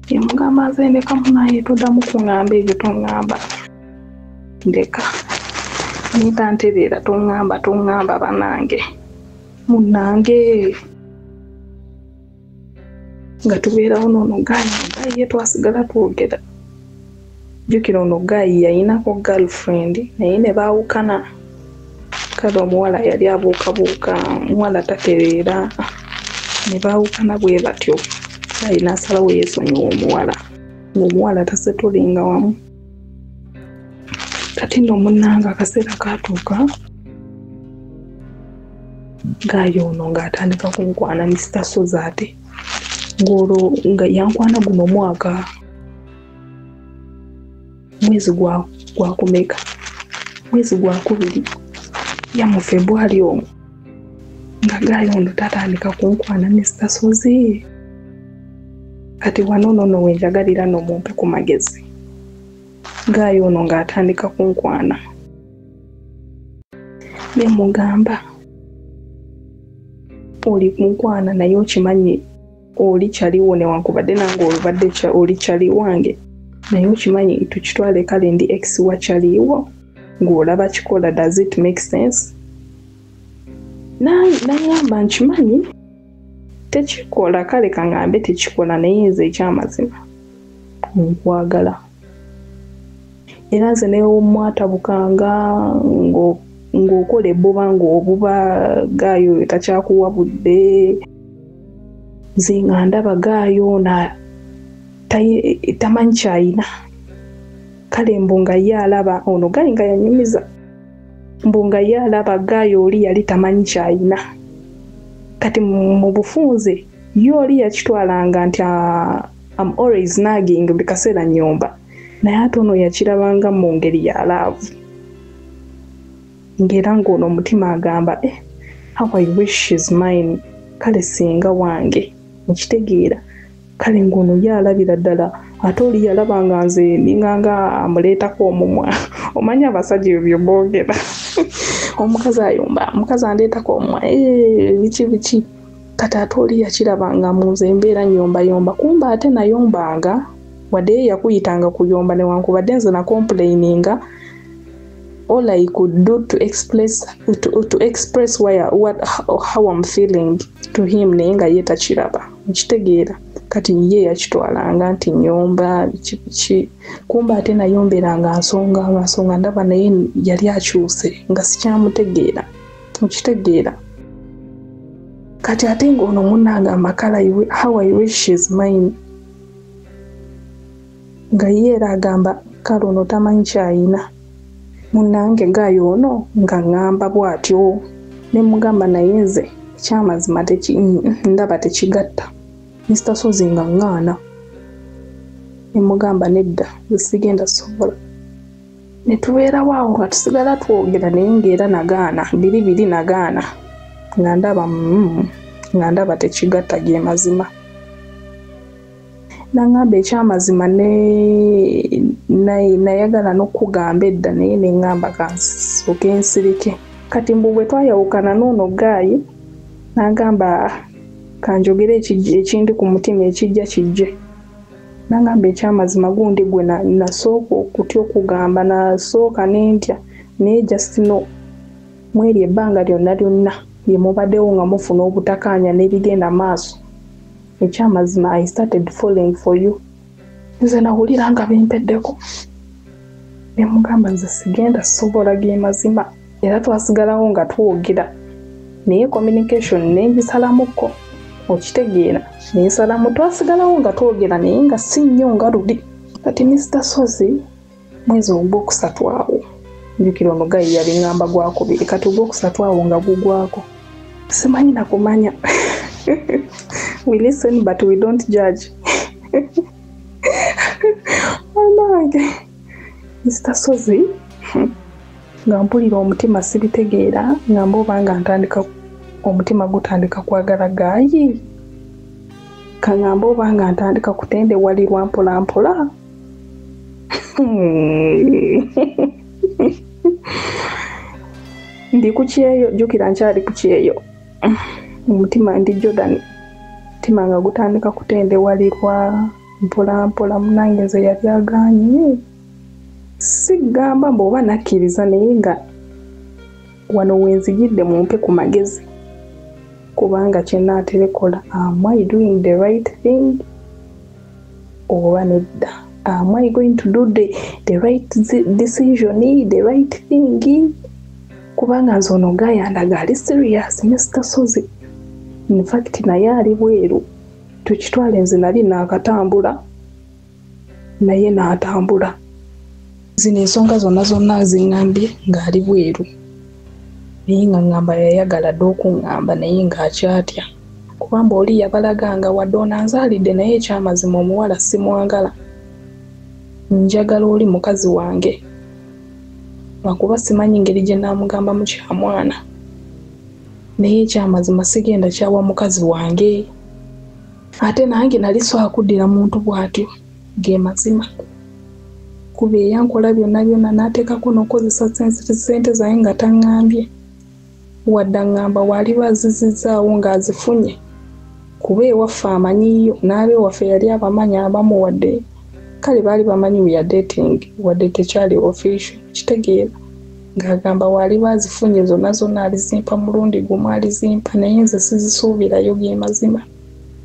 yamugamba nze ndeka munaye toddamu kuŋŋamba ebyo toŋŋamba ndeka nita ntereera toŋŋamba bannange munnange nga tubeerawo n'ono Gayi ye twasigala twogera jjukira ono Gayi yayinako girlfriend naye ne baawukana kale omuwala yali abuukabuuka omuwala tatereera ne baawukana bwe batyo Gayi n'asalawo yeesonyiwa omuwala ng'omuwala tasetolinga wamu kati nno munnanga akaseera kaatuuka Gayi ono ng'atandika kunkwana Mr. Sozi ate ng'olwo nga yankwana guno mwaka mwezi gwa kumeka mwezi gwa 2 ya mu February omwo nga Gayi ono tatandika kunkwana Mr. Sozi kati wano nono wenjagalira n'omumpe ku magezi Gayi ono ng'atandika kunkwana ne mugamba oli kunkwana naye okimanyi oli kyaliwo newankubadde nange olubadde oli kyali wange naye okimanyi tukitwale kale ndi ex wa kyaliwo ng'olaba kikola does it make sense nayamba nkimanyi tekikola kale kangambe tekikola naye nze ekyamazima nkwagala era nze neomwatabukanga ng'okola ebbuba ng'obuba gaayo takyakuwabudde nze nga ndaba gaayo tamanyi kyayina kale mbu nga ye alaba ono gaayi nga yanyumiza mbu nga ye alaba gaayo oli yali tamanyi kyayina kati mu bufunze ye oli yakitwalanga nti I'm always nagging buli kaseera nnyomba naye ate ono yakirabanga mu ngeri ya laavu ng'era ng'ono omutima agamba how I wish she's mine kale singa wange nkitegeera kale ng'ono ye alabira ddala ate oli yalabanga nze ninganga amuleetako omumwa omanya abasajja ebyo boogera omukazi ayomba omukazi andeetako omumwa biki kati ate oli yakirabanga mu nze embeera nyombayomba kumba ate nayombanga wadde ye yakuyitanga kuyomba newankubadde nze na complaininga all I could do to express how I'm feeling to him naye nga ye takiraba nkitegeera kati ye yakitwalanga nti nyomba biki kumba ate nayomberanga nsonga ndaba naye yali akyuse nga sikyamutegeera nkitegeera kati ate ng'ono munnanga amakala how I wish she's mine nga ye era agamba kale ono tamanyi kyayina munnange gaayo ono nga ŋŋamba bw'atyo ne mugamba naye nze ekyamazima ndaba tekigatta Mr. Sozi nga ŋŋaana ne mugamba nedda sigenda sobola ne tubeerawo awo nga tusigala twogera naye ng'era nagaana biri nagaana nga ndaba tekigatta ge mazima nangamba ekyamazima nayagala n'okugamba edda naye neŋŋamba kansooke nsirike kati mbu bwe twayawukana n'ono gaayi nagamba kanjogere ekindi ku mutima ekijja kijje nangamba ekyamazima gundi gwe nasooka okutya okugamba nasooka n'entya naye just no mweri ebbanga lyonna lye mubaddewo nga mufuna obutakaanya n'ebigenda maaso ekyamazima I started falling for you nze nawulira nga bimpeddeko ne mugamba nze sigenda sobola ge mazima era twasigalawo nga twogera naye communication nengisalamuko okitegeera nensalamu twasigalawo nga twogera naye nga si nnyo nga luli kati Mr. Sozi mwezi ogwokusatu awo njukira ono gayi yabiŋŋamba gwakubiri kati ogwokusatu awo nga gugwako simanyi nakumanya we listen but we don't judge omange Mr. Sozi nga mpulira omutima sibitegeera nga mbobanga ntandika omutima gutandika kwagala gaayi kangamba obanga ntandika kutendewalirwa mpolampola ndi kukyeyo jukira nkyali kukyeyo omutima ndi Jordan omutima nga gutandika kutendewalirwa mpolampola munange nze yali aganye sigamba mb'oba nakkiriza naye nga wano wenzigidde mumpe ku magezi kubanga kyenaaterekola am I doing the right thing oba nedda am I going to do the right decision the right thing kubanga nze ono gayandaga ali serious Mr. Sozi in fact naye ali bweru tukitwale nze nali naakatambula naye n'atambula zino ensonga zonna ziŋŋambye ng'ali bweru naye nga ŋŋamba yayagala dde okuŋŋamba naye ng'akyatya kubanga oli yabalaganga wadde onanzaalidde naye ekyamazima omuwala simwagala njagala oli mukazi wange lwakuba simanyi ngeri gye naamugamba mu kyamwana naye ekyamazima sigenda kyawa mukazi wange ate nange nali swakuddira muntu bw'atyo ge mazima kuba eyankola byonna n'ateekako n'okozesa sente zaye nga taŋŋambye wadde aŋŋamba waali bazizizaawo ng'azifunye kuba ewaffe amanyiyo n'abewaffe yali abamanyi abamu wadde kale baali bamanyi we are dating wadde tekyali official kitegeera ng'agamba waali bazifunye zonna alizimpa mulundi gumu alizimpa naye nze sizisuubirayo ge mazima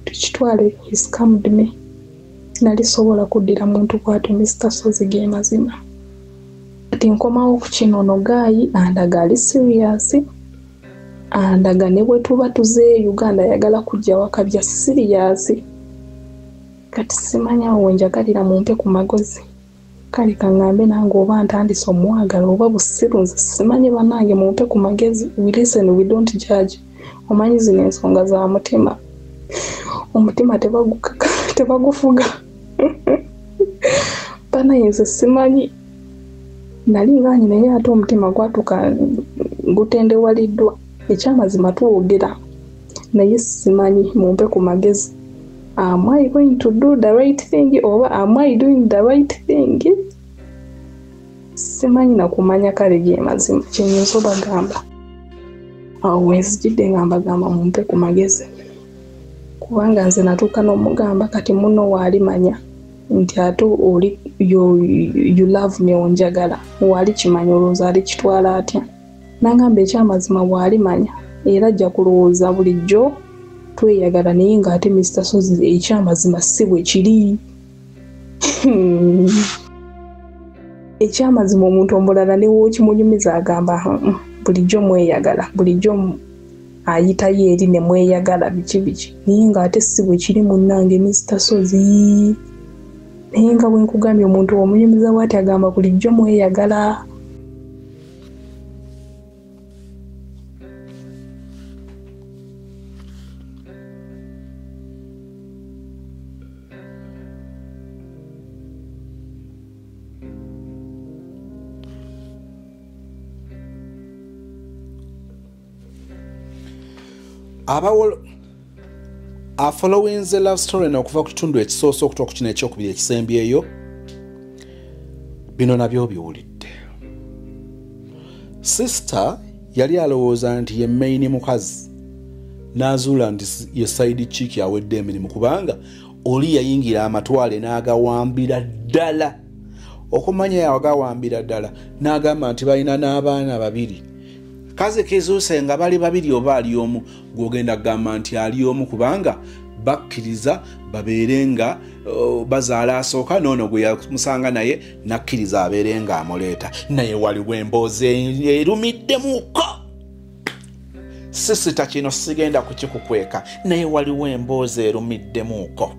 tukitwale he scammed me nali sobola kuddira muntu bw'atyo Mr. Sozi ge mazima kati nkomawo ku kino no Guy andaga ali serious andaga ne bwe tuba tuze Uganda yagala kujja wakabya serious kati simanya wenjagalira mumpe ku magozi kale kangambe nange oba ntandise omwagala oba busirunzi simanye banange mumpe ku magezi we listen we don't judge omanyi zino ensonga za mutima omutima tebagufuga bana yenze simanyi nali nganye naye ate omutima gwatuka gutendewaliddwa ekyamazima tuwogera naye simanyi mumpe ku magezi am I going to do the right thing or am I doing the right thing simanyi na kumanya kale ge mazima kyenyizo bagamba wezijidde ngamba gamba mumpe ku magezi kubanga nze natuuka n'omugamba kati muno waalimanya nti ate oli you love me onjagala wali kimanya olowooza alikitwala atya nangamba ekyamazima bwalimanya era ajja kulowooza bulijjo tweyagala naye ng'ate Mr. Sozi ekyamazima si bwe kiri ekyamazima omuntu omulala ne wookimunyumiza agamba bulijjo mweyagala bulijjo ayitayo eri ne mweyagala biki naye ng'ate si bwe kiri munnange Mr. Sozi naye nga bwe nkugambye omuntu omunyumiza bw'ati agamba bulijjo mweyagala following the love story n'okuva ku kitundu ekisoosa okutuuka ku kino ekyokubiri ekisembyeyo bino nabyo biwulidde. Sister yali alowooza nti ye main mukazi n'azuula nti ye side chick yawedde emirimu kubanga oli yayingira amatwale n'agawambira ddala okumanya yawagawambira ddala n'agamba nti balina n'abaana babiri kaze kezuuse nga bali babiri oba ali omu gwogenda kugamba nti ali omu kubanga bakkiriza babeere nga bazaala asooka noono gwe yamusanga naye nakkiriza abeere nga amuleeta naye waliwo emboozi erumiddemuko sisita kino sigenda kukikukweka naye waliwo emboozi erumiddemuko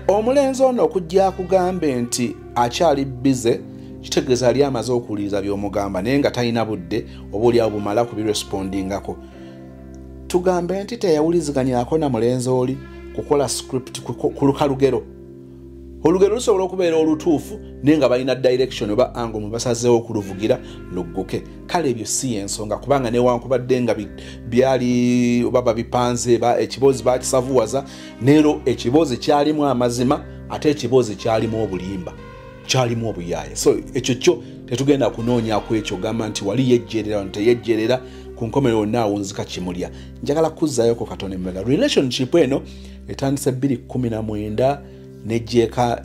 omulenzi ono okujja akugambe nti akyali bize kitegeeza ali amaze okuwuliriza by'omugamba naye nga talina budde oba oli awo bumala kubirespondingako tugambe nti teyawuliziganyako na mulenzi oli kukola script ku lukalugero olugero lusobola okubeera olutuufu naye nga balina direction oba ango mwe basazeewo okuluvugira lugguke kale ebyo si ensonga kubanga newankubadde nga byali oba babipanze ekiboozi bakisavuwaza neero ekiboozi kyalimu amazima ate ekiboozi kyalimu obulimba kyalimu obuyaaya so ekyo kyo tetugenda kunoonya ku ekyo gamba nti wali yejjerera nteyejjerera ku nkomerero naawunzika kimulya njagala kuzzayoko katono emmega relationship eno etandise 2019 nejjeeka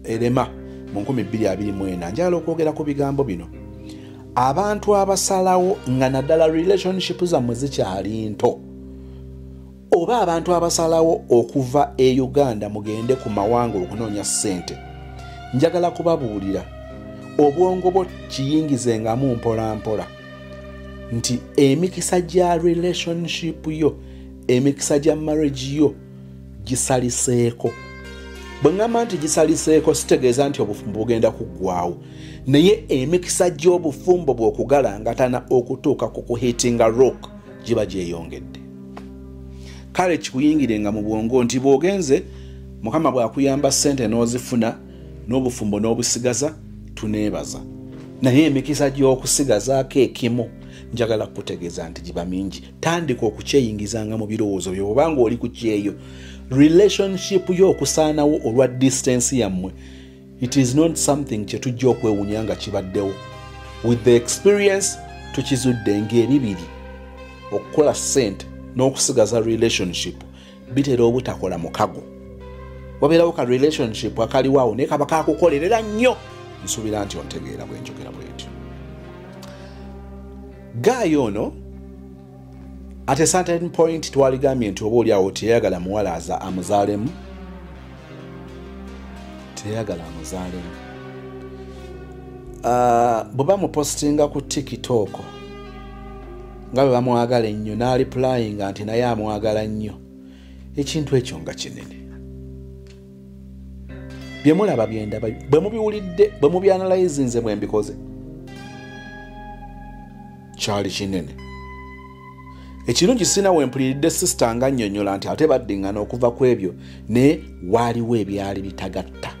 erema mu 2024 njagala okwogera ku bigambo bino abantu abasalawo nga naddala relationship zammwe zikyali nto oba abantu abasalawo okuva e Uganda mugende ku mawanga okunoonya ssente njagala kubabuulira obwongo bwo kiyingizengamu mpola mpola nti emikisa gya relationship yo emikisa gya marriage yo gisaliseeko bwe ngamba nti gisaliseeko sitegeeza nti obufumbo bugenda kuggwaawo naye emikisa gy'obufumbo bw'okugalangatana okutuuka ku kuhitinga rock giba gyeyongedde kale kikuyingirenga mu bwongo nti bw'ogenze mukama bw'akuyamba ssente n'ozifuna n'obufumbo n'obusigaza tuneebaza naye emikisa gy'okusigazaako ekimu njagala kutegeeza nti giba mingi tandika okukyeyingizanga mu birowoozo byo obanga oli ku kyeyo relationship yo okusaanawo olwa distance yammwe it is not something kye tujja okwewunya nga kibaddewo with the experience tukizudde ng'ebibiri okukola ssente n'okusigaza relationship bitera obutakola mukago wabeerawo ka relationship akaliwaawo naye kaba kakukolerera nnyo nsuubira nti ontegeera bwe njogera bwetyo Guy ono at a certain point twaligambye nti oba oliawo teyagala muwala amuzaalemu teyagala amuzaalemu bwe bamupostinga ku TikTok nga bwe bamwagala ennyo n'aliplayinga nti naye amwagala nnyo ekintu ekyo nga kinene bye mulaba byendaba bwe mubiwulidde bwe mubyanalyzinze bwe mbikoze kyali kinene ekirungi sina we mpuliridde sisita nga nnyonnyola nti ate baddiŋŋana okuva ku ebyo ne waaliwo ebyali bitagatta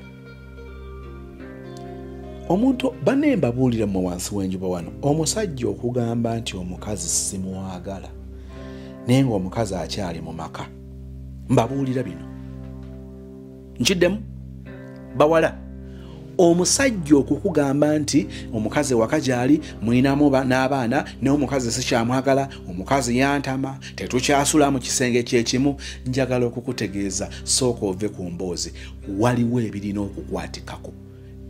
omuntu banne mbabuulire mu wansi w'enjuba wano omusajja okugamba nti omukazi simwagala naye ng'omukazi akyali mu maka mbabuulira bino nkiddemu bawala omusajja okukugamba nti omukazi waka gyali mwinamu n'abaana naye omukazi sikyamwagala omukazi yantama tetukyasula mu kisenge kyekimu njagala okukutegeeza sooka ove ku mboozi waliwo ebirina okukwatikako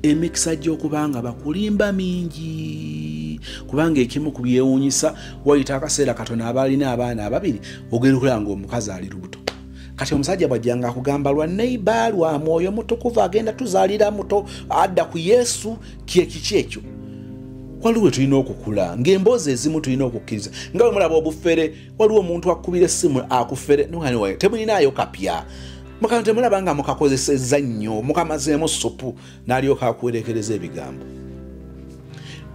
emikisa gy'okubanga bakulimba mingi kubanga ekimu ku byewuunyisa wayita akaseera katono abaalina abaana ababiri ogenda okulaba ng'omukazi ali lubuto kati omusajja bwajjanga akugamba lwa neiba lwa mwoyo mutukuvu agenda tuzaalira muto adda ku Yesu kiki ekyo waliwo tulina okukula ng'emboozi ezimu tulina okukkiriza nga bwe mulaba obufere waliwo omuntu akubira essimu akufere nogani temulinaayo kapya mukama temulaba nga mukakozesezza nnyo mukamazeemu supu n'alyoka akuwerekereza ebigambo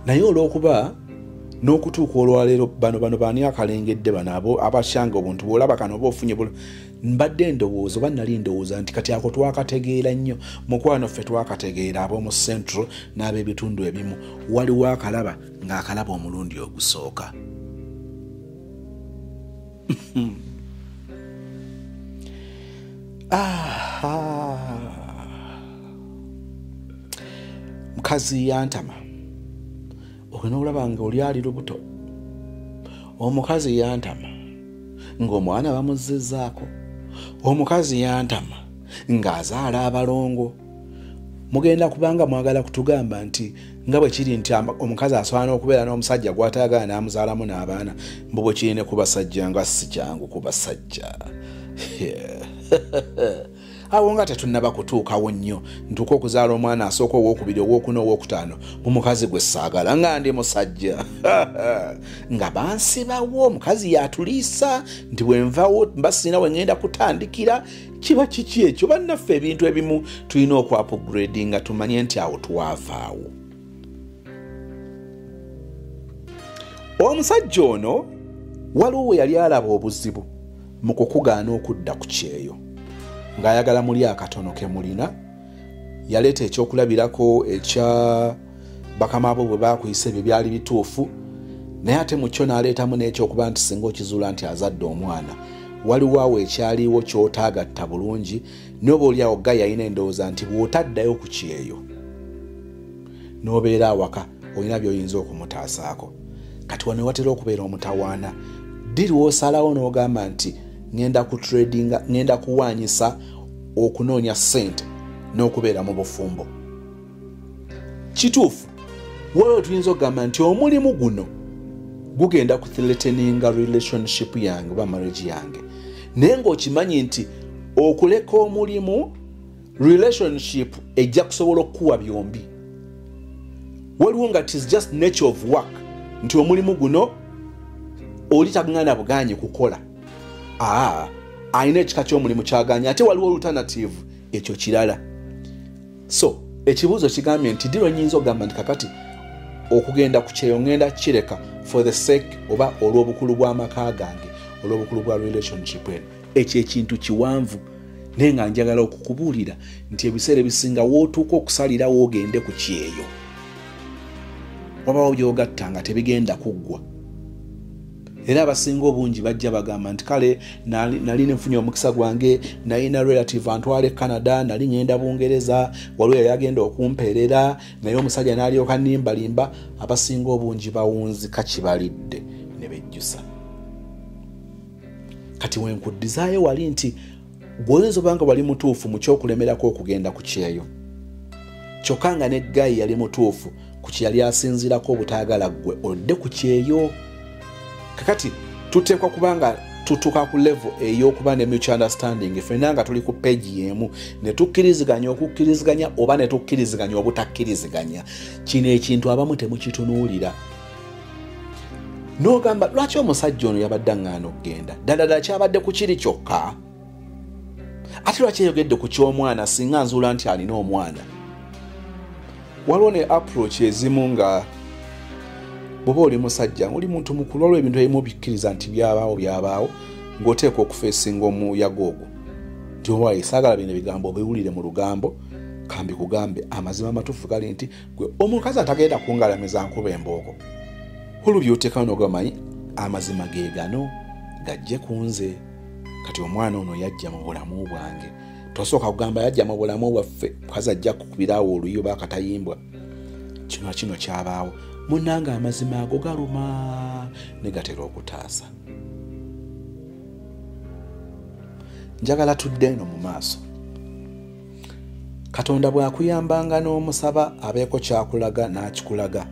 naye olw'okuba n'okutuuka olwaleero bano baani akalengedde bano abo abasyanga obuntu bw'olaba kano oba ofunye mbadde ndowooza oba nali ndowooza nti kati ako twakategeera nnyo mukwano ffe twakategeera ab'omu central n'ab'ebitundu ebimu waliwo akalaba ng'akalaba omulundi ogusooka mukazi yantama ogenda olaba nga oli ali lubuto omukazi yantama ng'omwana bamuzizzaako omukazi yantama ng'azaala abalongo mugenda kubanga mwagala kutugamba nti nga bwe kiri nti omukazi asobola okubeera n'omusajja gw'atayagala n'amuzaalamu n'abaana mbu bwe kirine ku basajja nga si kyangu ku basajja awo nga tetunnaba kutuukawo nnyo ntuuka okuzaala omwana asooka owokubiri owokuna owokutaano mu mukazi gwe saagala nga ndi musajja nga bansibawo omukazi yatuliisa nti bwenvawo mbasina wengenda kutandikira kiba kiki ekyo bannaffe ebintu ebimu tulina okwaupgrade nga tumanye nti awo twavaawo omusajja ono waliwo we yali alaba obuzibu mu kukugaana okudda ku kyeyo ng'ayagala muli akatono ke mulina yaleeta ekyokulabirako ekya bakama abo bwe baakuyisa ebyo byali bituufu naye ate mu kyo n'aleetamu n'ekyokuba nti singa okizuula nti azadde omwana waliwo awo ekyaliwo ky'otaagatta bulungi n'oba oli awo ga yalina endowooza nti bw'otaddayo ku kyeyo n'obeera awaka olina by'oyinza okumutaasaako kati wano watera okubeera omutawaana diri w'osalawo n'ogamba nti ngenda ku tradinga ngenda kuwanyisa okunoonya ssente n'okubeera mu bufumbo kituufu waliwo tuyinza okugamba nti omulimu guno gugenda kuthreateninga relationship yange oba marriage yange naye ng'okimanyi nti okuleka omulimu relationship ejja kusobola okukuwa byombi waliwo nga tis just nature of work nti omulimu guno oli tagana buganye kukola alina ekika ky'omulimu kyaganye ate waliwo alternative ekyo kirala so ekibuuzo kigambye nti diro nyinza okugamba nti kakati okugenda ku kyeyo ngenda kireka for the sake oba olw'obukulu bw'amaka gange olw'obukulu bwa relationship eno ekyo ekintu kiwanvu naye nga njagala okukubuulira nti ebiseera ebisinga wootuuka okusalirawo ogende ku kyeyo wabawo gy'ogatta nga tebigenda kuggwa era abasinga obungi bajja bagamba nti kale nali nfunye omukisa gwange nalina relative antwale Canada nali ngenda Bungereza waliwo yagenda okumpeerera naye omusajja n'alyoka nimbalimba abasinga obungi bawunzika kibalidde ne bejjusa kati wenkudizaayo wali nti gwoyinza obanga wali mutuufu mu kyokulemerako okugenda ku kyeyo kyokka nga ne Guy yali mutuufu ku kyeyali asinzirako obutaagala ggwe odde ku kyeyo kakati tuteekwa kubanga tutuka ku level ey'okuba ne mutual understanding ffenna nga tuli ku page emu ne tukkiriziganya okukkiriziganya oba ne tukkiriziganya obutakkiriziganya kino ekintu abamu temukitunuulira n'ogamba lwaki omusajja ono yabadde aŋŋaana okugenda ddala kyabadde ku kiri kyokka ate lwaki eyogedde ku ky'omwana singa nzuula nti alina omwana waliwo ne approach ezimu nga bw'oba oli musajja oli muntu mukulu olwo ebintu ebimu bikkiriza nti byabaawo ng'oteeka okufeesinga omuyaga ogwo nti owaye saagala bino ebigambo obiwulire mu lugambo kambi kugambe amazima amatuufu gali nti gwe omukazi atagenda kungalamiza nkuba embooko olwo by'oteekawo n'ogamanyi amazima ge gano gajje ku nze kati omwana ono yajja mu bulamu bwange tosooka kugamba yajja mu bulamu bwaffe mukazi ajja kukubiraawo oluyi oba akatayimbwa kino kyabaawo munnanga amazima ago galuma ne gatera okutaasa njagala tudde eno mu maaso katonda bw'akuyambanga n'omusaba abeeko kyakulaga n'akikulaga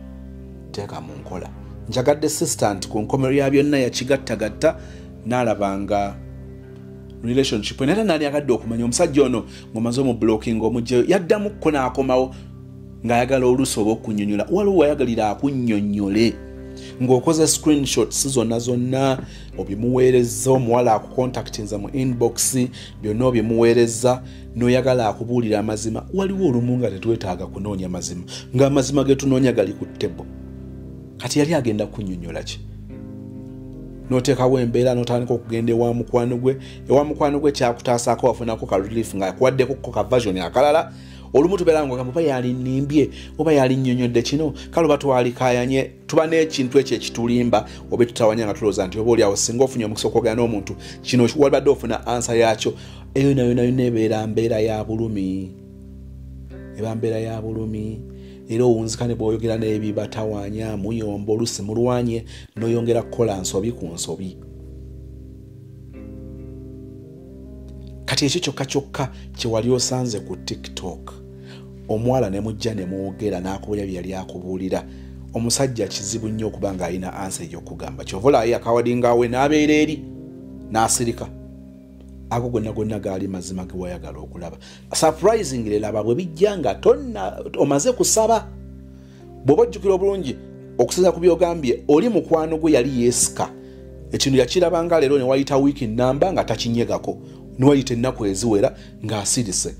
teeka mu nkola njagadde sister nti ku nkomero ya byonna yakigattagatta n'alabanga relationship nera nani agadde okumanya omusajja ono ng'omaze omublocking omugjeyo yaddamu kko n'akomawo ng'ayagala oluusi oba okunnyonnyola waliwo wayagalira akunnyonnyole ng'okoze screenshots zonna obimuweereza omuwala akucontactinza mu inbox byonna obimuweereza n'oyagala akubuulira amazima waliwo olumu nga tetwetaaga kunoonya mazima ng'amazima ge tunoonya gali ku ttebo kati yali agenda kunnyonnyola ki n'oteekawo embeera n'otandika okugenda ewa mukwano gwe kyakutaasaako wafunako ka relief ng'akuwaddeko ka version akalala olumu tubeera ng'ogamba oba yalinimbye oba yalinnyonnyodde kino kale oba twalikayanye tuba n'ekintu ekyo ekitulimba oba tutawanya nga tulowooza nti oba oliawo singa ofunye omukisa okwogera n'omuntu kino walibadde ofuna ansa yakyo eyo nayo ebeera mbeera ya bulumi era owunzikane bw'oyogera n'ebibatawanya muyomba olusi mulwanye n'oyongera kukola nsobi ku nsobi kati ekyo kyokka kyewali osanze ku TikTok omuwala ne mujja ne mwogera n'akubuulira bye yali akubuulira omusajja kizibu nnyo okuba ng'alina ansa ey'okugamba kyovulayo akawadingawe n'abeera eri n'asirika ago gonna gaali mazima ge wayagala okulaba surprisingly laba bwe bijja nga omaze kusaba bw'oba ojjukira obulungi okusinza ku byogambye oli mukwano gwe yali yeesika ekintu yakirabanga leero ne wayita wiiki nnamba nga takinyegako niwayita ennaku eziwera ng'asirise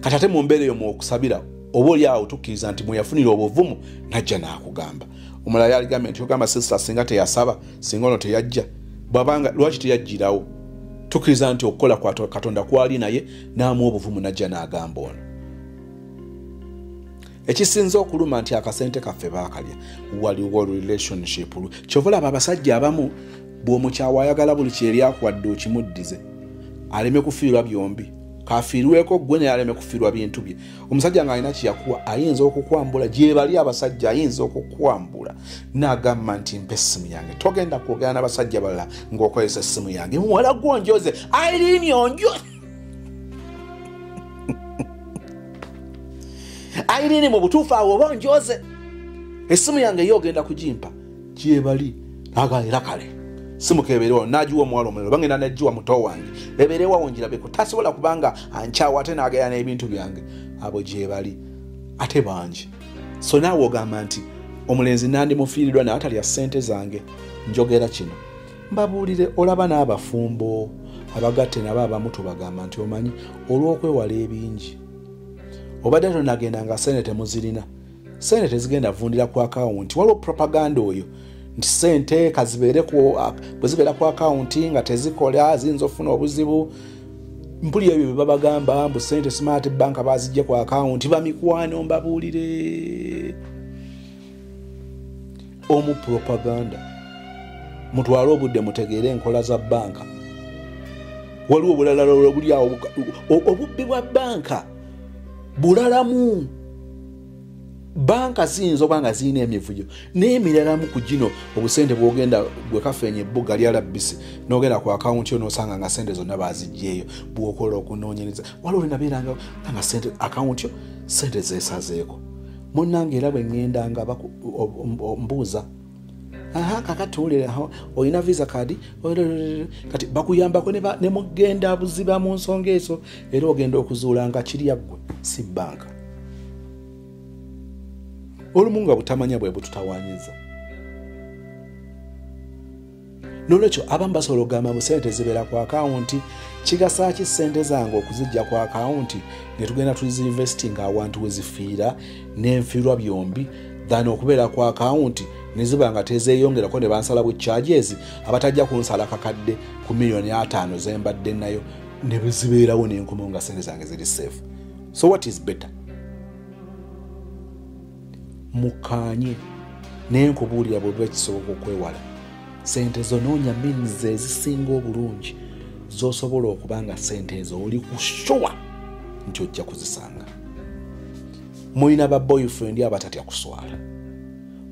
kati ate mu mbeera eyo mwokusabira oba oli awo tukkiriza nti mweyafunira obuvumu najja n'akugamba omulala yaligambye nti ogamba sisita singa teyasaba singa ono teyajja bwabanga lwaki teyajjirawo tukkiriza nti okukola kwa katonda kwali naye n'amuwa obuvumu najja n'agamba ono ekisinza okuluma nti akasente kaffe baakalya waliwo relationship kyovulaba abasajja abamu bw'omukyawa ayagala buli kyeri akuwadde okimuddize aleme kufiirwa byombi kafiirweko gwe naye aleme kufiirwa bintu bye omusajja ng'alina kyeyakuwa ayinza okukwambula gye bali abasajja ayinza okukwambula n'agamba nti mpa essimu yange togenda kwogera n'abasajja balala ng'okozesa essimu yange muwala gwonjoze Irene onjoze Irene mu butuufu awo oba onjoze essimu yange yo ogenda kugimpa gye bali nagalera kale simu keberewo najiwa mwalo mulalo bangena najiwa muto wange eberewa wonjira beko tasobola kubanga anchawa ate nagaya n'ebintu byange abo gye bali ate bangi so nawe ogamba nti omulenzi nandi mufiirirwa na atali ya sente zange njogera kino mbabuulire olaba n'abafumbo abagatte nabo abamu tubagamba nti omanyi olw'okwewala ebingi obadde tonagenda nga sente temuzirina sente tezigenda vundira ku akawunti waliwo propaganda oyo nti sente kazibeere bwe zibeera ku akawunti nga tezikola ziyinza ofuna obuzibu mpulira ebyo bye babagamba mbu sente smart bank bazijja ku akawunti bamikwano mbabuulire omu propaganda mutwale obudde mutegeere enkola za banka waliwo obulala buli awo obubbi bwa banka bulalamu banka ziyinza oba nga zirina emivuyo n'emiralamu ku gino obusente bwogenda gwe kafenye ebbuga lyalabisi n'ogenda ku akawunti yo n'osanga nga sente zonna baziggyeeyo bw'okola okunoonyereza waliwo nabeeranga nga sente akawunti yo sente zeesazeeko munnange era bwe ŋŋenda nga mbuuza kakati olera olina visa card kati bakuyambako ne mugenda buziba mu nsonga ezo era ogenda okuzuula nga kiri yaggwe si banka olumu nga butamanya bwe bututawanyiza nolwekyo abamu basobola okugamba mu sente zibeera ku akawunti kigasa ki sente zange okuzijja ku akawunti ne tugenda tuziinvestinga awantu we zifiira n'enfiirwa byombi than okubeera ku akawunti ne ziba nga tezeeyongerako ne bansala bu charges abatajja kunsala kakadde ku $5,000,000 ze mbadde nayo ne zibeerawo n'enkumu nga sente zange ziri safe. So what is better? Mukanye n'enkubuulira bwe ekisoboka okwewala sente zo noonya means ezisinga obulungi z'osobola okuba nga sente ezo oli kushuwa nti ojja kuzisanga. Mulina ba boyfriend abatatya kuswala,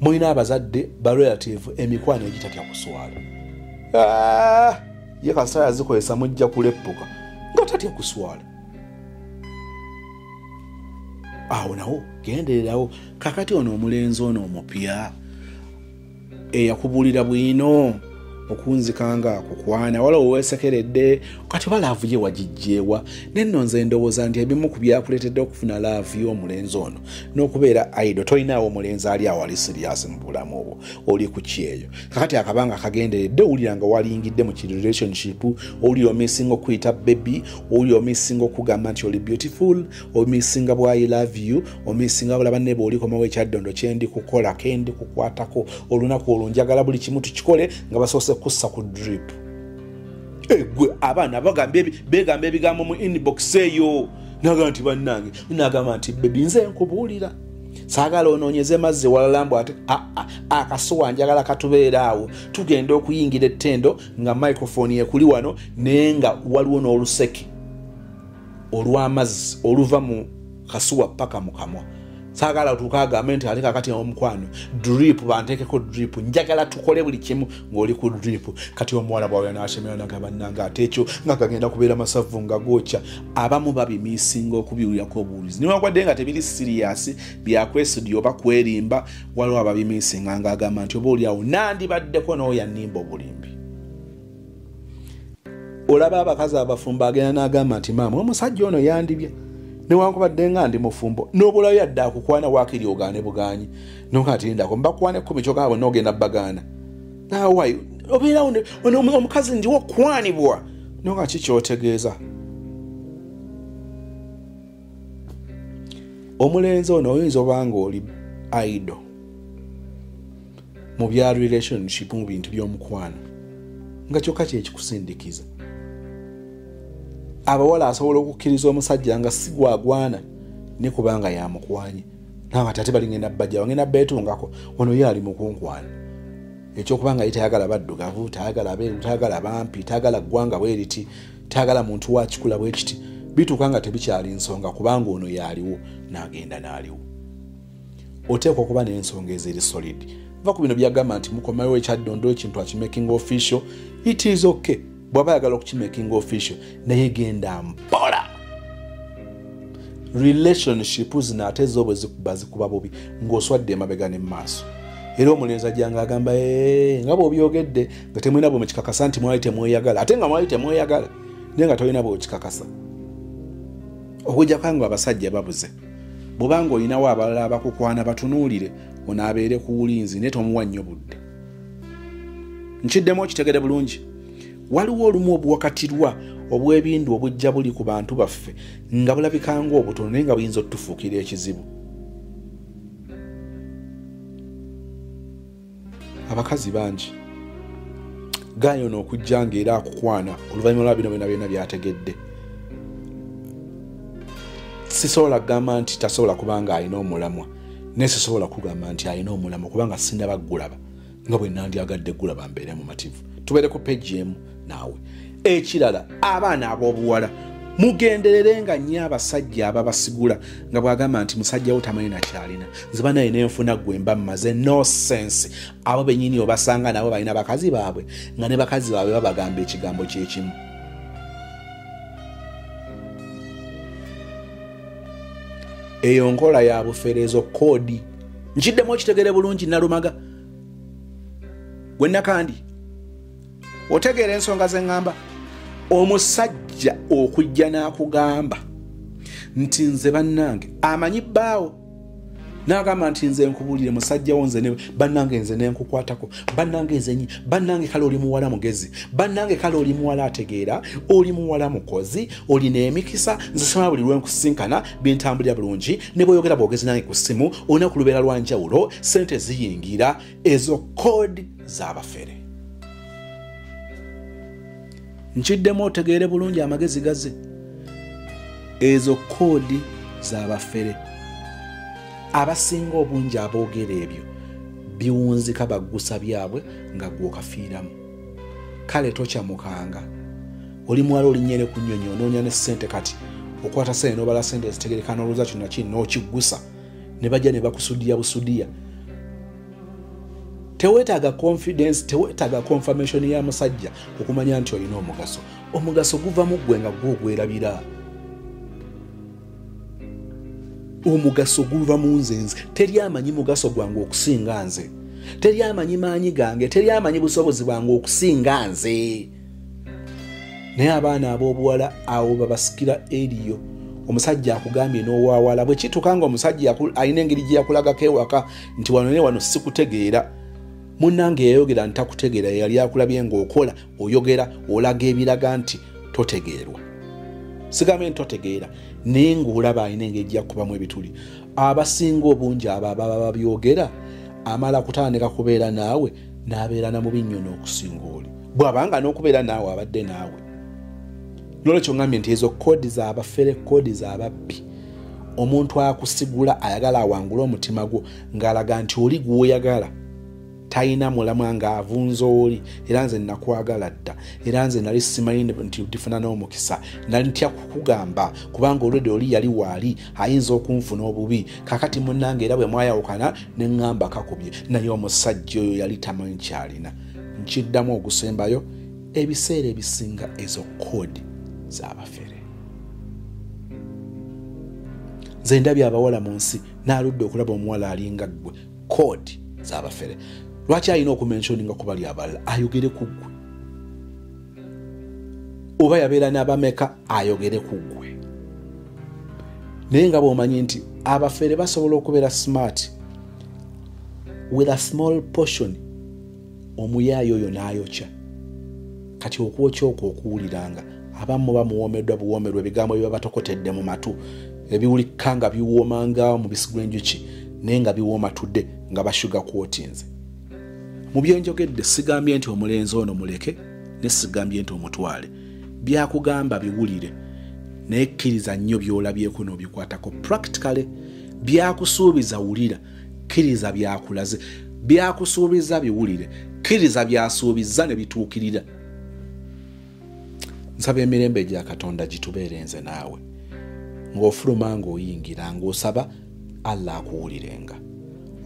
mulina abazadde ba relative emikwano egitatya kuswala. Ye kasaya zikozesa mujja kuleppuka nga tatya kuswala. Awo nawo gendererawo kakati ono omulenzi ono omupya eyakubulira bwino okunzikanga kukwana wala owesekeredde kati balaavu ye wagijjeewa nenno nze ndowooza nti ebimu ku byakuleetedde okufuna laavu y'omulenzi ono n'okubeera idol tolinaawo omulenzi ali awo ali siriasi mu bulamu obwo oli ku kyeyo kakati akabanga akagenderedde owulira nga walingidde mu relationship owulira omisinga okuyita baby owulira omisinga okugamba nti oli beautiful omisinga bwa I love you omisinga bulaba ne bw'olikomawo ekyaddondo kyendi kukola kendi kukwatako olunaku olunjagala buli kimu tukikole nga basoose kussa ku drip. Gwe abaana begamba ebigambo mu inbox eyo naga nti bannange nagamba nti bebi nze nkubuulira saagala onoonyeze mazzi walalambu ate akasuwa njagala katubeera awo tugenda okuyingira ettendo nga microphone yekuli wano naye nga waliwo n'oluseke olw'amazzi oluva mu kasuwa paka mu kamwa saagala tukagamba nti ate kakati omukwano drip banteekeko drip njagala tukole buli kimu ng'oli ku drip kati omuwala bwawe n'asemera nagamba nanga ate ekyo nga kagenda kubeera masavu nga gookya abamu babimisinga okubiwulirako obuwulizi niwankwadde nga tebiri siriasi byakwesudi oba kwerimba waliwo ababimisinga ng'agamba nti oba oliawo nandibaddeko n'oyo yannimba obulimbi. Olaba abakazi abafumba agenda n'agamba nti maama omusajja ono yandibye newankubadde nga ndi mufumbo n'obulayo yadde akukwana waakiri ogaane bugaanyi nokati ndako mbakwane ku mico gaabo n'ogenda bagaana nawayo obeerawo omukazi ndi wokwanibwa noga kikyotegeeza. Omulenzi ono oyinza obanga oli idol mu bya relationship mu bintu by'omukwano nga kyokka kyekikusindikiza. Abawala asobola okukkiriza omusajja nga si gwagwana ne kubanga yamukwanye nawe ate balingenda bajja wangenda beetungako ono ye ali mukunkwana ekyokubanga ye tayagala baddugavu tayagala abeeru tayagala bampi tayagala ggwanga bweriti tayagala muntu wakikula bwe kiti bituuka nga tebikyali nsonga kubanga ono yaaliwo n'agenda n'aliwo. Oteekwa okuba n'ensonga eziri solid. Va ku bino byagamba nti mukomayo ekyaddondo ekintu akimaking official it is okay. Bwaba yagala okukimaking official naye genda mpola. Relationship zino ate zo bwe zikuba bubi ng'oswadde emabega ne maaso. Era omulenzi ajjanga agamba nga bw'obyogedde nga temulina bwe mukikakasa nti mwali temweyagala ate nga mwali temweyagala naye nga tolina bwe okikakasa. Okujja kwanga abasajja babuze bw'obanga olinawo abalala abakukwana batunuulire onaabeere ku bulinzi naye tomuwa nnyo budde. Nkiddemu okitegere bulungi. Waliwo olumu obuwakatirwa obw'ebindu obujja buli ku bantu baffe nga bulabika ng'obutono naye nga buyinza otufuukira ekizibu. Abakazi bangi gaayona okujja ng'era akukwana oluvannyuma lwa bino byonna byategedde. Sisobola kugamba nti tasobola kubanga alina omulamwa naye sisobola kugamba nti alina omulamwa kubanga sindaba gulaba nga bwe nandyagadde gulaba mbeere mu mativu. Tubeere ku page emu naawe. Ekirala abaana ab'obuwala mugendererenga nnyo abasajja ababasigula nga bwagamba nti musajja wo tamanyi nakyalina nziba naye nenfuna gwe mba mmaze no sense. Abo bennyini obasanga nabo balina bakazi baabwe nga ne bakazi baabwe babagamba ekigambo kyekimu. Eyo nkola ya buferezo kodi nkiddemu okitegere bulungi nalumaga. gwenna kandi otegeera ensonga ze ngamba omusajja okujja n'akugamba nti nze bannange amanyi bbaawo n'agamba nti nze nkubulire musajja wo nze ne bannange nze ne nkukwatako bannange nze nyi bannange kale oli muwala mugezi bannange kale oli muwala ategeera oli muwala mukozi oli n'emikisa nze sima buli lwe nkusinkana bintambulira bulungi ne bw'oyogera bwogezi nange ku ssimu olina ku lubeera lwa njawulo sente ziyingira ezo kodi z'abafere nkiddemu otegeere bulungi amagezi gaze ezo kodi z'abafere abasinga obungi aboogera ebyo biwunzika baggusa byabwe nga gwokafiiramu kale tokyamukanga oli muwala olinyere ku nnyonyi onoonya ne ssente kati okwata sente n'obala sente ezitegerekana olwoza kyonna kiri n'okiggusa ne bajja ne bakusudiya busudiya teweetaaga confidence teweetaaga confirmation ya musajja okumanya nti olina omugaso guva mu ggwe nga gwogwerabira omugaso guva mu nze teri amanyi mugaso gwange okusinga nze teri amanyi maanyi gange teri amanyi busobozi bwange okusinga nze naye abaana ab'obuwala awo babasikira eriyo omusajja akugambye n'owawala bwe kituuka nga omusajja alina engeri gye yakulagako ewaka nti wano ne wano sikutegeera munnange yayogera ntakutegeera yali akulabye ng'okola oyogera olaga ebiraga nti totegeerwa sigambe nti totegeera naye ng'olaba alina engeri gya kubamu ebituli abasinga obungi abo ababa babyogera amala kutandika kubeera naawe n'abeera na mubi nnyo n'okusinga oli bw'abanga n'okubeera naawe abadde naawe nolwekyo ngambye nti ezo kodi z'abafere kodi z'ababbi omuntu akusigula ayagala awangula omutima gwo ng'alaga nti oli gw'oyagala talina mulamwa ng'avunza oli era nze nakwagala dda era nze nali simanyi nti ndifuna n'omukisa nali ntya kukugamba kubanga olwedde oli yali waali ayinza okunfuna obubi kakati munnange era bwe mwayawukana ne ŋŋamba kakubye naye omusajja oyo yali tamanyi kyalina nkiddamu ogusembayo ebiseera ebisinga ezo kodi z'abafere nze ndabye abawala mu nsi n'aludde okulaba omuwala alinga ggwe kodi z'abafere lwaki alina okumentioninga ku bali abalala ayogere ku ggwe oba yabeera n'abameka ayogere ku ggwe naye nga bw'omanyi nti abafere basobola okubeera smart with a small portion omuyaayo oyo n'ayokya kati okwokya okwo okuwuliranga abamu bamuwoomeddwa buwoomerwa ebigambo ebiba batokotedde mu matu ebiwulikka nga biwoomanga mu bisi gw'enjuki naye nga biwoomatudde nga bashuga kwotinze mu byenjogedde sigambye nti omulenzi ono muleke ne sigambye nti omutwale byakugamba biwulire naye kkiriza nnyo by'olabyeko n'obikwatako practically byakusuubiza wulira kkiriza byakulaze byakusuubiza biwulire kkiriza byasuubiza ne bituukirira nsaba emirembe gya Katonda gitubeere nze naawe ng'ofuluma ng'oyingira ng'osaba Allah akuwulirenga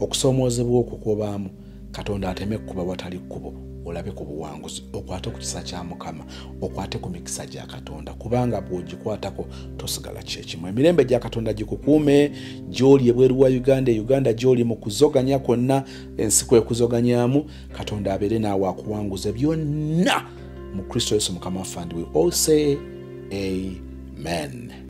okusoomoozebwa okukubaamu Katonda ateme kuba watali kkubo olabe ku buwanguzi okwate ku kisa kya Mukama okwate ku mikisa gya Katonda kubanga bw'ogikwatako tosigala kyekimu emirembe gya Katonda gikukuume gy'oli ebweru wa Uganda gy'oli mu kuzoganya kwonna ensi kwekuzoganyaamu Katonda abeere naawe akuwanguze byonna mu Kristo Yesu Mukama waffe and we all say amen.